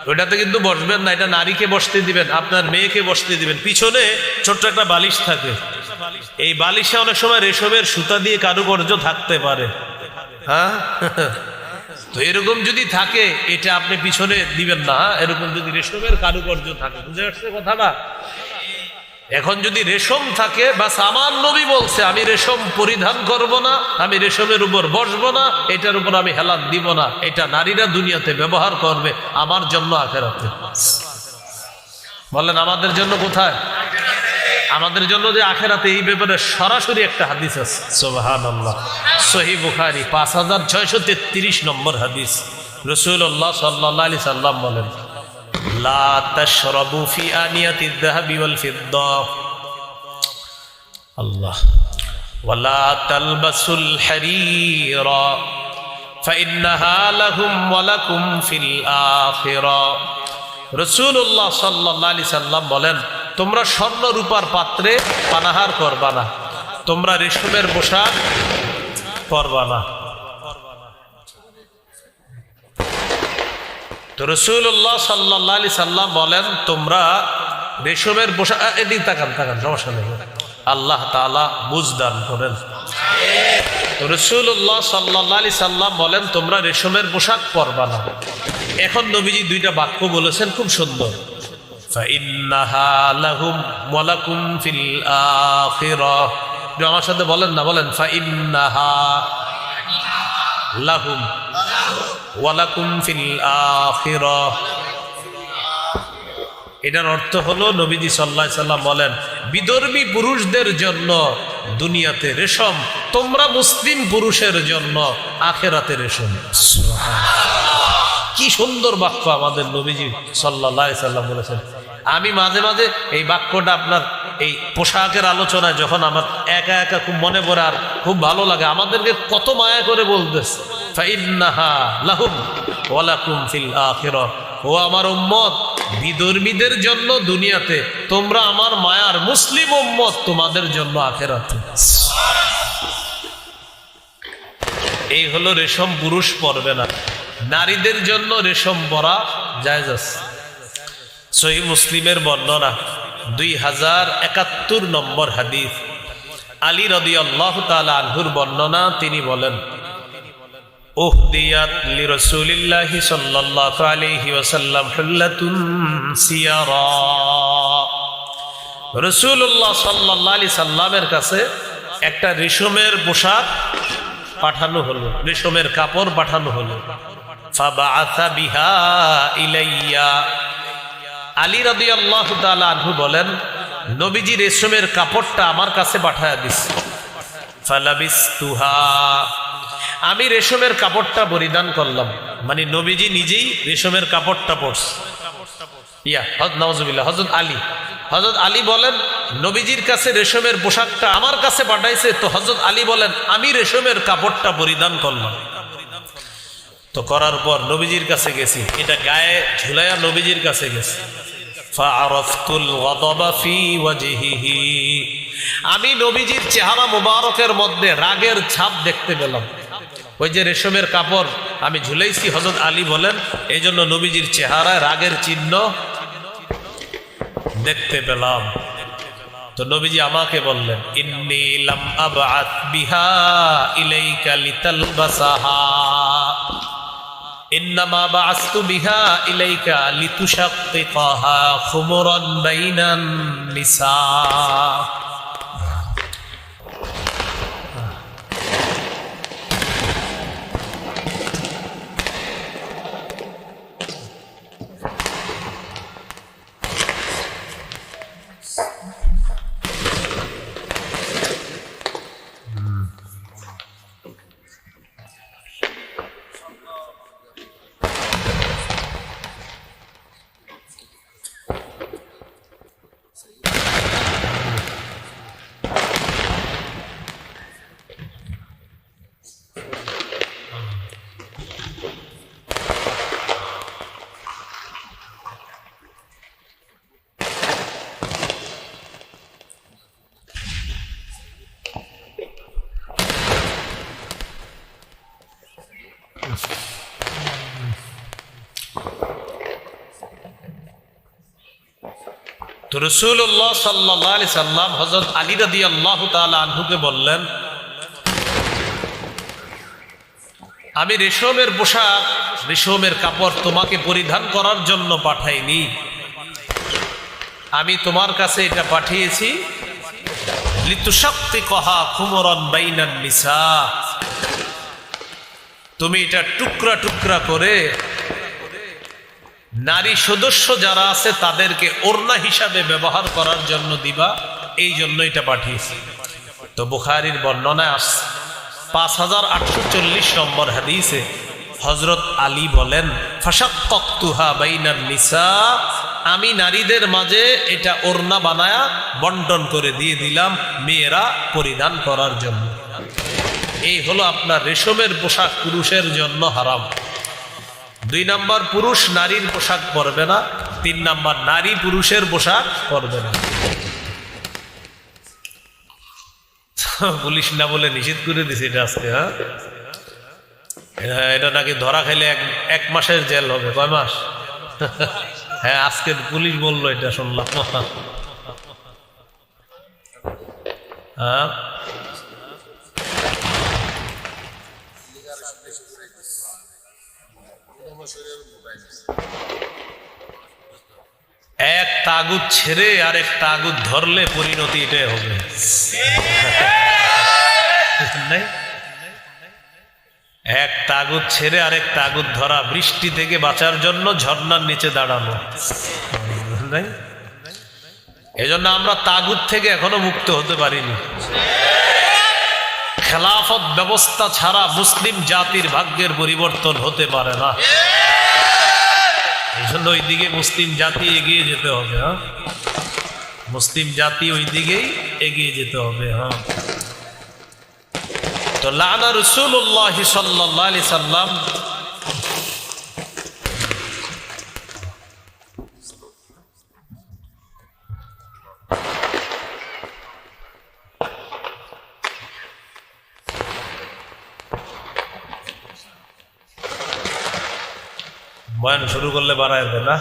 ওইটাতে কিন্তু বসবেন না। এটা নারীকে বসতে দিবেন, আপনার মেয়েকে বসতে দিবেন। পিছনে ছোট্ট একটা বালিশ থাকে, এই বালিশে অনেক সময় রেশমের সুতা দিয়ে কারুকার্য থাকতে পারে। হ্যাঁ, তো এরকম যদি থাকে এটা আপনি পিছনে দিবেন না। এরকম যদি রেশমের কারুকার্য থাকে, বুঝে আসছে কথাটা? এখন যদি রেশম থাকে, বাস আমার নবী বলছে আমি রেশম পরিধান করব না, আমি রেশমের উপর বসবো না, এটার উপর আমি হেলান দিব না, এটা নারীরা দুনিয়াতে ব্যবহার করবে, আমার জন্য আখিরাতে। বলেন আমাদের জন্য কোথায়? আমাদের জন্য যে আখিরাতে, এই ব্যাপারে সরাসরি একটা হাদিস আছে, সুবহানাল্লাহ, সহিহ বুখারী 5633 নম্বর হাদিস। রাসূলুল্লাহ সাল্লাল্লাহু আলাইহি সাল্লাম বলেন, লা তাশরাবু ফি আনিয়াতিদ যাহাবি ওয়াল ফিদ্দা, আল্লাহ, ওয়ালা তালবাসুল হারীরা ফাইন্নাহা লাহুম ওয়া লাকুম ফিল আখিরা। রাসূলুল্লাহ সাল্লাল্লাহু আলাইহি সাল্লাম বলেন, তোমরা স্বর্ণ রূপার পাত্রে পানাহার করবা না, তোমরা রেশমের পোশাক পরবা না। তো রাসূলুল্লাহ সাল্লাল্লাহু আলাইহি সাল্লাম বলেন, তোমরা রেশমের পোশাক, এদিকে তাকান তাকান, সমস্যা নেই, আল্লাহ তাআলা বুঝদান করেন। তো রাসূলুল্লাহ সাল্লাল্লাহু আলাইহি সাল্লাম বলেন, তোমরা রেশমের পোশাক পরবা না। এখন নবীজি দুইটা বাক্য বলেছেন, খুব সুন্দর, ফাইন্নাহা লাহুম ওয়া লাকুম ফিল আখিরাহ। আমার সাথে বলেন না, বলেন ফাইন্নাহা লাহুম ওয়া লাকুম ফিল আখিরাহ। এটার অর্থ হলো, নবীজি সাল্লাল্লাহু আলাইহি সাল্লাম বলেন, বিধর্মী পুরুষদের জন্য দুনিয়াতে রেশম, তোমরা মুসলিম পুরুষের জন্য আখিরাতে রেশম। কি সুন্দর বাক্য আমাদের নবীজি সাল্লাল্লাহু আলাইহি সাল্লাম বলেছেন। আমি মাঝে মাঝে এই বাক্যটা আপনার এই পোশাকের আলোচনায় যখন আমার একা একা খুব মনে পড়ে আর খুব ভালো লাগে, আমাদেরকে কত মায়া করে বলতেছে, ফাইন্নাহা লাহুম ওয়া লাকুম ফিল আখিরাহ। ও আমার উম্মত, বিধর্মীদের জন্য দুনিয়াতে, তোমরা আমার মায়ার মুসলিম উম্মত, তোমাদের জন্য আখিরাতে। এই হলো রেশম পুরুষ পরবে না, নারীদের জন্য রেশম পরা জায়েজ আছে। সহিহ মুসলিমের বর্ণনা 2071 নম্বর হাদিস, আলী রাদিয়াল্লাহু তাআলা আনহুর বর্ণনা, তিনি বলেন, উহদিয়াত লিরাসূলিল্লাহি সাল্লাল্লাহু আলাইহি ওয়াসাল্লাম হুল্লাতুন সিয়ারা। রাসূলুল্লাহ সাল্লাল্লাহু আলাইহি সাল্লামের কাছে একটা রেশমের পোশাক পাঠানো হলো, রেশমের কাপড় পাঠানো হলো। ফাবাআসা বিহা ইলাইয়া। আলী রাদিয়াল্লাহু তাআলা আনহু বলেন, নবীজি রেশমের কাপড়টা আমার কাছে পাঠায়া দিছে। ফালাবিসতুহা, আমি রেশমের কাপড়টা পরিধান করলাম, মানে নবীজি নিজেই রেশমের কাপড়টা পরছে। নাউজুবিল্লাহ। হযরত আলী বলেন, নবীজির কাছে রেশমের পোশাকটা আমার কাছে পাঠাইছে, তো হযরত আলী বলেন, আমি রেশমের কাপড়টা পরিধান করলাম। তো করার পর নবীজির কাছে গেছি, এটা গায়ে ঝুলাইয়া নবীজির কাছে গেছি। ফাআরাফতুল গাদাবা ফি ওয়াজহিহি, আমি নবীজির চেহারা মুবারকের মধ্যে রাগের ছাপ দেখতে পেলাম। ওই যে রেশমের কাপড় আমি ঝুলাইছি, হযরত আলী বলেন, এই জন্য নবীজির চেহারায় রাগের চিহ্ন দেখতে পেলাম। তো নবীজি আমাকে বললেন, ইন্নী লাম আবআত বিহা ইলাইকা লিতালবাসাহা, ইন্নামা বাআসতু বিহা ইলাইকা লিতুশাক্কিকাহা খুমরান বাইনান নিসা। তো রাসূলুল্লাহ সাল্লাল্লাহু আলাইহি সাল্লাম হযরত আলী রাদিয়াল্লাহু তাআলা আনহুকে বললেন, আমি রেশমের পোশাক, রেশমের কাপড় তোমাকে পরিধান করার জন্য পাঠাইনি, আমি তোমার কাছে এটা পাঠিয়েছি লিতুশাক্কিকহা খুমরান বাইনান নিসা, তুমি এটা টুকরা টুকরা করে নারী সদস্য যারা আছে তাদেরকে ওড়না হিসাবে ব্যবহার করার জন্য দিবা, এই জন্য এটা পাঠিয়েছি। তো বুখারীর বর্ণনায় আসছে 5840 নম্বর হাদিসে হযরত আলী বলেন, ফাশাক্কাকতুহা বাইনান নিসা, আমি নারীদের মাঝে এটা ওড়না বানায়া বন্টন করে দিয়ে দিলাম মেয়েরা পরিধান করার জন্য। এই হলো আপনার রেশমের পোশাক পুরুষের জন্য হারাম। 2 নাম্বার, পুরুষ নারীর পোশাক পরবে না। 3 নাম্বার, নারী পুরুষের পোশাক পরবে না। পুলিশ না বলে নিষেধ করে দিছে এটা আজকে। হ্যাঁ, এটা নাকি ধরা খাইলে 1 মাসের জেল হবে। কয় মাস? হ্যাঁ, আজকে পুলিশ বললো, এটা শুনলাম। হ্যাঁ, এক তাগুত ছেড়ে আর এক তাগুত ধরলে পরিণতি এটাই হবে। এক তাগুত ছেড়ে আরেক তাগুত ধরা, বৃষ্টি থেকে বাঁচার জন্য ঝর্ণার নিচে দাঁড়ানো। এজন্য আমরা তাগুত থেকে এখনো মুক্ত হতে পারিনি। খেলাফত ব্যবস্থা ছাড়া মুসলিম জাতির ভাগ্যের পরিবর্তন হতে পারে না। এই জন্য ওই দিকে মুসলিম জাতি এগিয়ে যেতে হবে। হ্যাঁ, মুসলিম জাতি ওই দিকেই এগিয়ে যেতে হবে। হ্যাঁ, তো লানা রাসূলুল্লাহ সাল্লাল্লাহু আলাইহি সাল্লাম বয়ান শুরু করলে বাড়ায় দেবে না।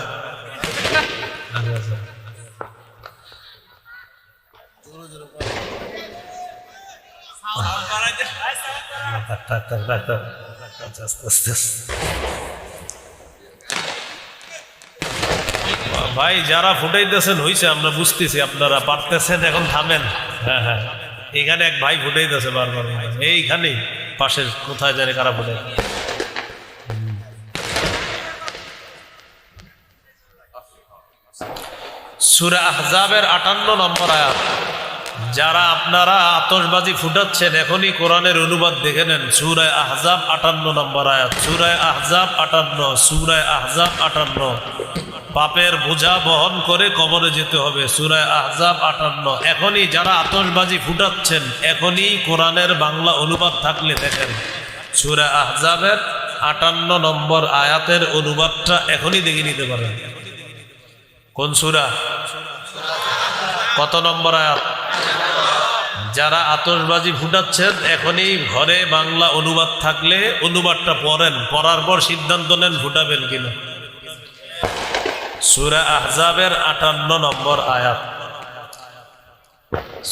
ভাই, যারা ফুটাইতেছেন হইছে, আমরা বুঝতেছি আপনারা পারতেছেন, এখন থামেন। হ্যাঁ হ্যাঁ, এখানে এক ভাই ফুটাইতেছে বারবার, এইখানেই পাশের কোথায় জানে কারা ফুটাই। সূরা আহজাবের 58 নম্বর আয়াত। যারা আপনারা আতশবাজি ফুটাচ্ছেন, এখনই কোরআনের অনুবাদ দেখে নেন। সূরা আহজাব 58 নম্বর আয়াত। সূরা আহজাব 58, সূরা আহজাব 58। পাপের বোঝা বহন করে কবরে যেতে হবে। সূরা আহজাব 58। এখনই যারা আতশবাজি ফুটাচ্ছেন, এখনই কোরআনের বাংলা অনুবাদ থাকলে দেখেন। সূরা আহজাবের 58 নম্বর আয়াতের অনুবাদটা এখনই দেখে নিতে পারেন। কোন সূরা? কত নম্বর আয়াত? যারা আতশবাজি ফুটাচ্ছেন, এখনই ঘরে বাংলা অনুবাদ থাকলে অনুবাদটা পড়েন, পড়ার পর সিদ্ধান্ত নেন ফুটাবেন কিনা। সূরা আহজাবের 58 নম্বর আয়াত।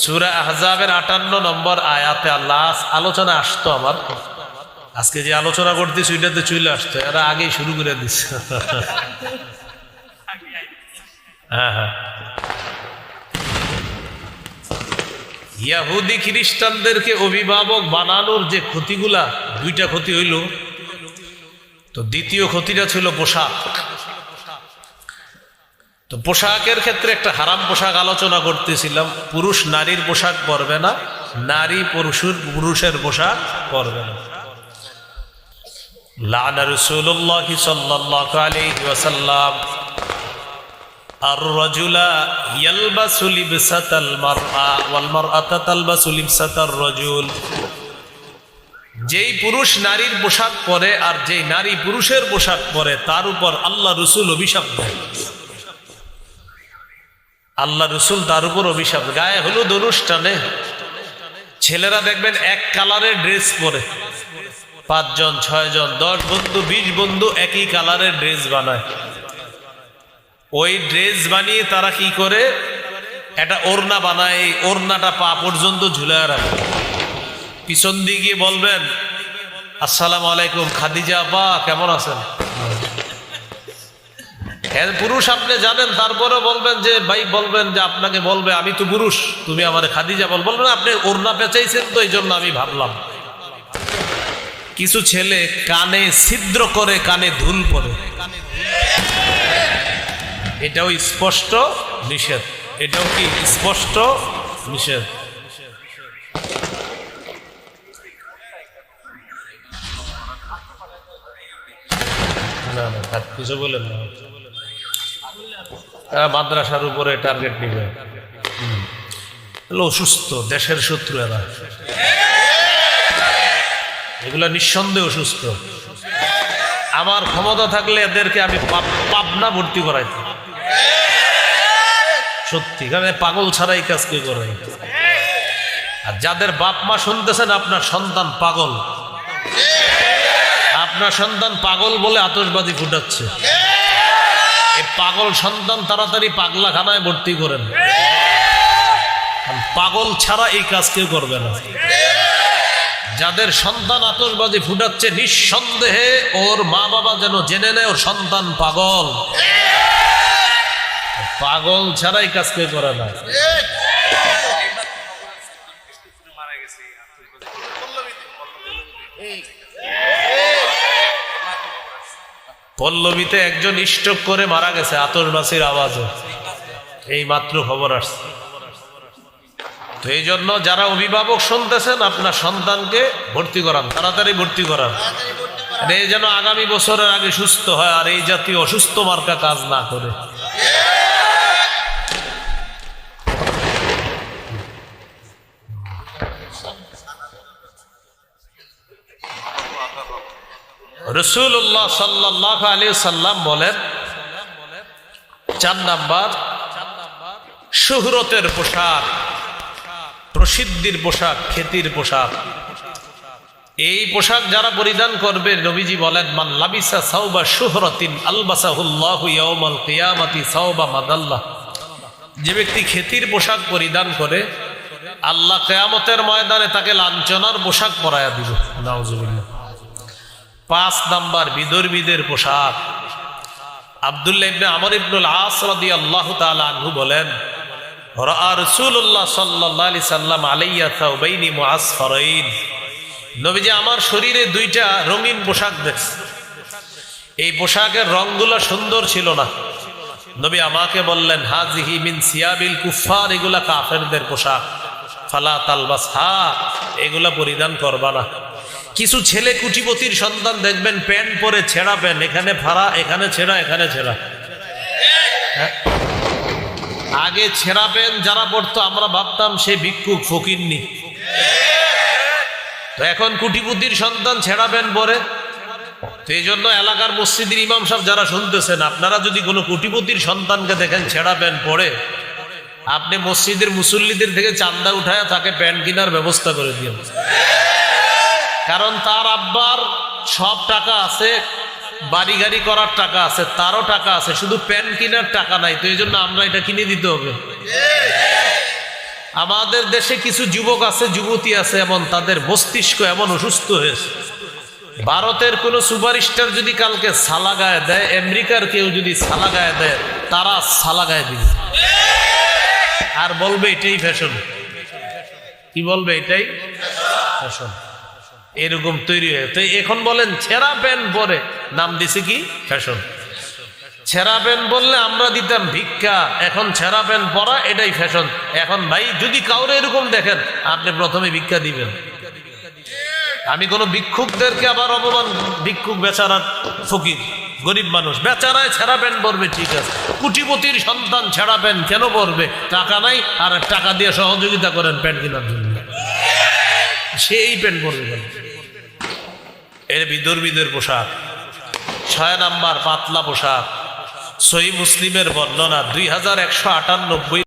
সূরা আহজাবের 58 নম্বর আয়াতে আল্লাহ আলোচনা আসতো। আমার আজকে যে আলোচনা করতেছি ওইটাতে চলে আসতো, এরা আগেই শুরু করে দিচ্ছে। হ্যাঁ হ্যাঁ, ইহুদি খ্রিস্টানদেরকে অভিভাবক বানানোর যে ক্ষতিগুলা, 2টা ক্ষতি হইল। তো দ্বিতীয় ক্ষতিটা ছিল পোশাক। তো পোশাকের ক্ষেত্রে একটা হারাম পোশাক আলোচনা করতেছিলাম। পুরুষ নারীর পোশাক পরবে না, নারী পুরুষের পোশাক পরবে না। লানা রাসূলুল্লাহ সাল্লাল্লাহু আলাইহি ওয়াসাল্লাম আর-রাজুলা ইয়ালবাসু লিবসাতাল মারআ ওয়াল মারআতা তালবাসু লিবসাতার রাজুল। যেই পুরুষ নারীর পোশাক পরে আর যেই নারী পুরুষের পোশাক পরে, তার উপর আল্লাহ রাসূল অভিশাপ দেন। আল্লাহ রাসূল তার উপর অভিশাপ। গায়ে হলুদ অনুষ্ঠানে ছেলেরা দেখবেন এক কালারের ড্রেস পরে, 5 জন 6 জন 10 বন্ধু 20 বন্ধু একই কালারের ড্রেস বানায়। ওই ড্রেস বানিয়ে তারা কি করে, একটা ওড়না বানায়, এই ওড়নাটা পা পর্যন্ত ঝুলায় রাখে। পিছন দিয়ে গিয়ে বলবেন, আসসালামু আলাইকুম খাদিজা আপা, কেমন আছেন? হ্যাঁ পুরুষ আপনি জানেন, তারপরে বলবেন যে ভাই, বলবেন যে আপনাকে বলবে আমি তো পুরুষ, তুমি আমার খাদিজা বলবেন আপনি ওড়না পেঁচাইছেন তো এই জন্য আমি ভাবলাম। কিছু ছেলে কানে ছিদ্র করে কানে ধুল পড়ে, এটাও স্পষ্ট নিষেধ, এটাও কি স্পষ্ট নিষেধ। না না কিছু বলেন না, মাদ্রাসার উপরে টার্গেট নিবে, অসুস্থ, দেশের শত্রু এরা, এগুলা নিঃসন্দেহে অসুস্থ। আমার ক্ষমতা থাকলে এদেরকে আমি পাবনা ভর্তি করাইতাম, সত্যি, কারণ পাগল ছাড়াই কাজ কে করে। আর যাদের বাপ মা শুনতেছেন আপনার সন্তান পাগল, আপনার সন্তান পাগল বলে আতশবাজি ফুটাচ্ছে, এই পাগল সন্তান তাড়াতাড়ি পাগলাখানায় ভর্তি করেন, পাগল ছাড়া এই কাজ কেউ করবে না। যাদের সন্তান আতশবাজি ফুটাচ্ছে, নিঃসন্দেহে ওর মা বাবা যেন জেনে নেয় ওর সন্তান পাগল, পাগল ছাড়াই কাজ কেউ করে না। পল্লবীতে একজন স্ট্রোক করে মারা গেছে আতশবাজির আওয়াজে, এই মাত্র খবর আসছে। তো এই জন্য যারা অভিভাবক শুনতেছেন, আপনার সন্তানকে ভর্তি করান, তাড়াতাড়ি ভর্তি করান, এই যেন আগামী বছরের আগে সুস্থ হয় আর এই জাতীয় অসুস্থ মার্কা কাজ না করে। রাসূলুল্লাহ সাল্লাল্লাহু আলাইহি সাল্লাম বলেন, 4 নাম্বার শুহরতের পোশাক, প্রসিদ্ধির পোশাক, খ্যাতির পোশাক। এই পোশাক যারা পরিধান করবে, নবীজি বলেন, মান লাবিসা সাওবা শুহরাতিন আলবাসাহুল্লাহু ইয়াউমাল কিয়ামাতি সাওবা মাদাল্লাহ। যে ব্যক্তি খ্যাতির পোশাক পরিধান করে, আল্লাহ কিয়ামতের ময়দানে তাকে লাঞ্ছনার পোশাক পরায়া দিবে। নাউজুবিল্লাহ। 5 নাম্বার বিদর্মীদের পোশাক। আব্দুল্লাহ ইবনে আমর ইবনুল আস রাদিয়াল্লাহু তাআলা আনহু বলেন, রাআ রাসূলুল্লাহ সাল্লাল্লাহু আলাইহি সাল্লাম আলাইয়া সাওবাইনি মুআসফারাইন। নবীজি আমার শরীরে 2টা রঙিন পোশাক দেখছে, এই পোশাকের রংগুলো সুন্দর ছিল না। নবী আমাকে বললেন, হাজিহি মিন সিয়াবিল কুফার, এগুলা কাফেরদের পোশাক, ফালা তালবাসহা, এগুলা পরিধান করবা না। কিছু ছেলে কুটিপতির সন্তান দেখবেন প্যান্ট পরে ছেঁড়া প্যান্ট, এখানে ফাড়া, এখানে ছেঁড়া, এখানে ছেঁড়া। আগে ছেঁড়া প্যান্ট যারা পড়তো আমরা ভাবতাম সে ভিক্ষুক ফকিন্নি, তো এখন কুটিপতির সন্তান ছেঁড়া প্যান্ট পরে। তো এই জন্য এলাকার মসজিদের ইমাম সাহেব যারা শুনতেছেন, আপনারা যদি কোনো কুটিপতির সন্তানকে দেখেন ছেঁড়া প্যান্ট পরে, আপনি মসজিদের মুসল্লিদের থেকে চান্দা উঠায় তাকে প্যান্ট কেনার ব্যবস্থা করে দিন, কারণ তার আব্বার সব টাকা আছে, বাড়ি গাড়ি করার টাকা আছে, তারও টাকা আছে, শুধু প্যান্ট কেনার টাকা নাই। তো এই জন্য আমরা এটা কিনে দিতে হবে। আমাদের দেশে কিছু যুবক আছে, যুবতী আছে, এমন তাদের মস্তিষ্ক এমন অসুস্থ হয়েছে, ভারতের কোনো সুপারস্টার যদি কালকে সালা গায়ে দেয়, আমেরিকার কেউ যদি সালা গায়ে দেয়, তারা সালা গায়ে দিবে আর বলবে এটাই ফ্যাশন। কি বলবে? এটাই ফ্যাশন। এরকম তৈরি হয়ে, তো এখন বলেন ছেঁড়া প্যান্ট পরে নাম দিছে কি ফ্যাশন। ছেঁড়া প্যান্ট বললে আমরা দিতাম ভিক্ষা, এখন ছেঁড়া প্যান্ট পরা এটাই ফ্যাশন। এখন ভাই যদি কাউরে এরকম দেখেন, আপনি প্রথমে ভিক্ষা দিবেন। আমি কোনো ভিক্ষুকদেরকে আবার অপমান, ভিক্ষুক বেচারা ফকির গরিব মানুষ, বেচারায় ছেঁড়া প্যান্ট পরবে ঠিক আছে, কুটিপতির সন্তান ছেঁড়া প্যান্ট কেন পরবে? টাকা নাই, আর টাকা দিয়ে সহযোগিতা করেন প্যান্ট কেনার জন্য, সেই প্যান্ট পরবে। এর বিদর্মীদের পোশাক। 6 নাম্বার পাতলা পোশাক। সহিহ মুসলিমের বর্ণনা 2198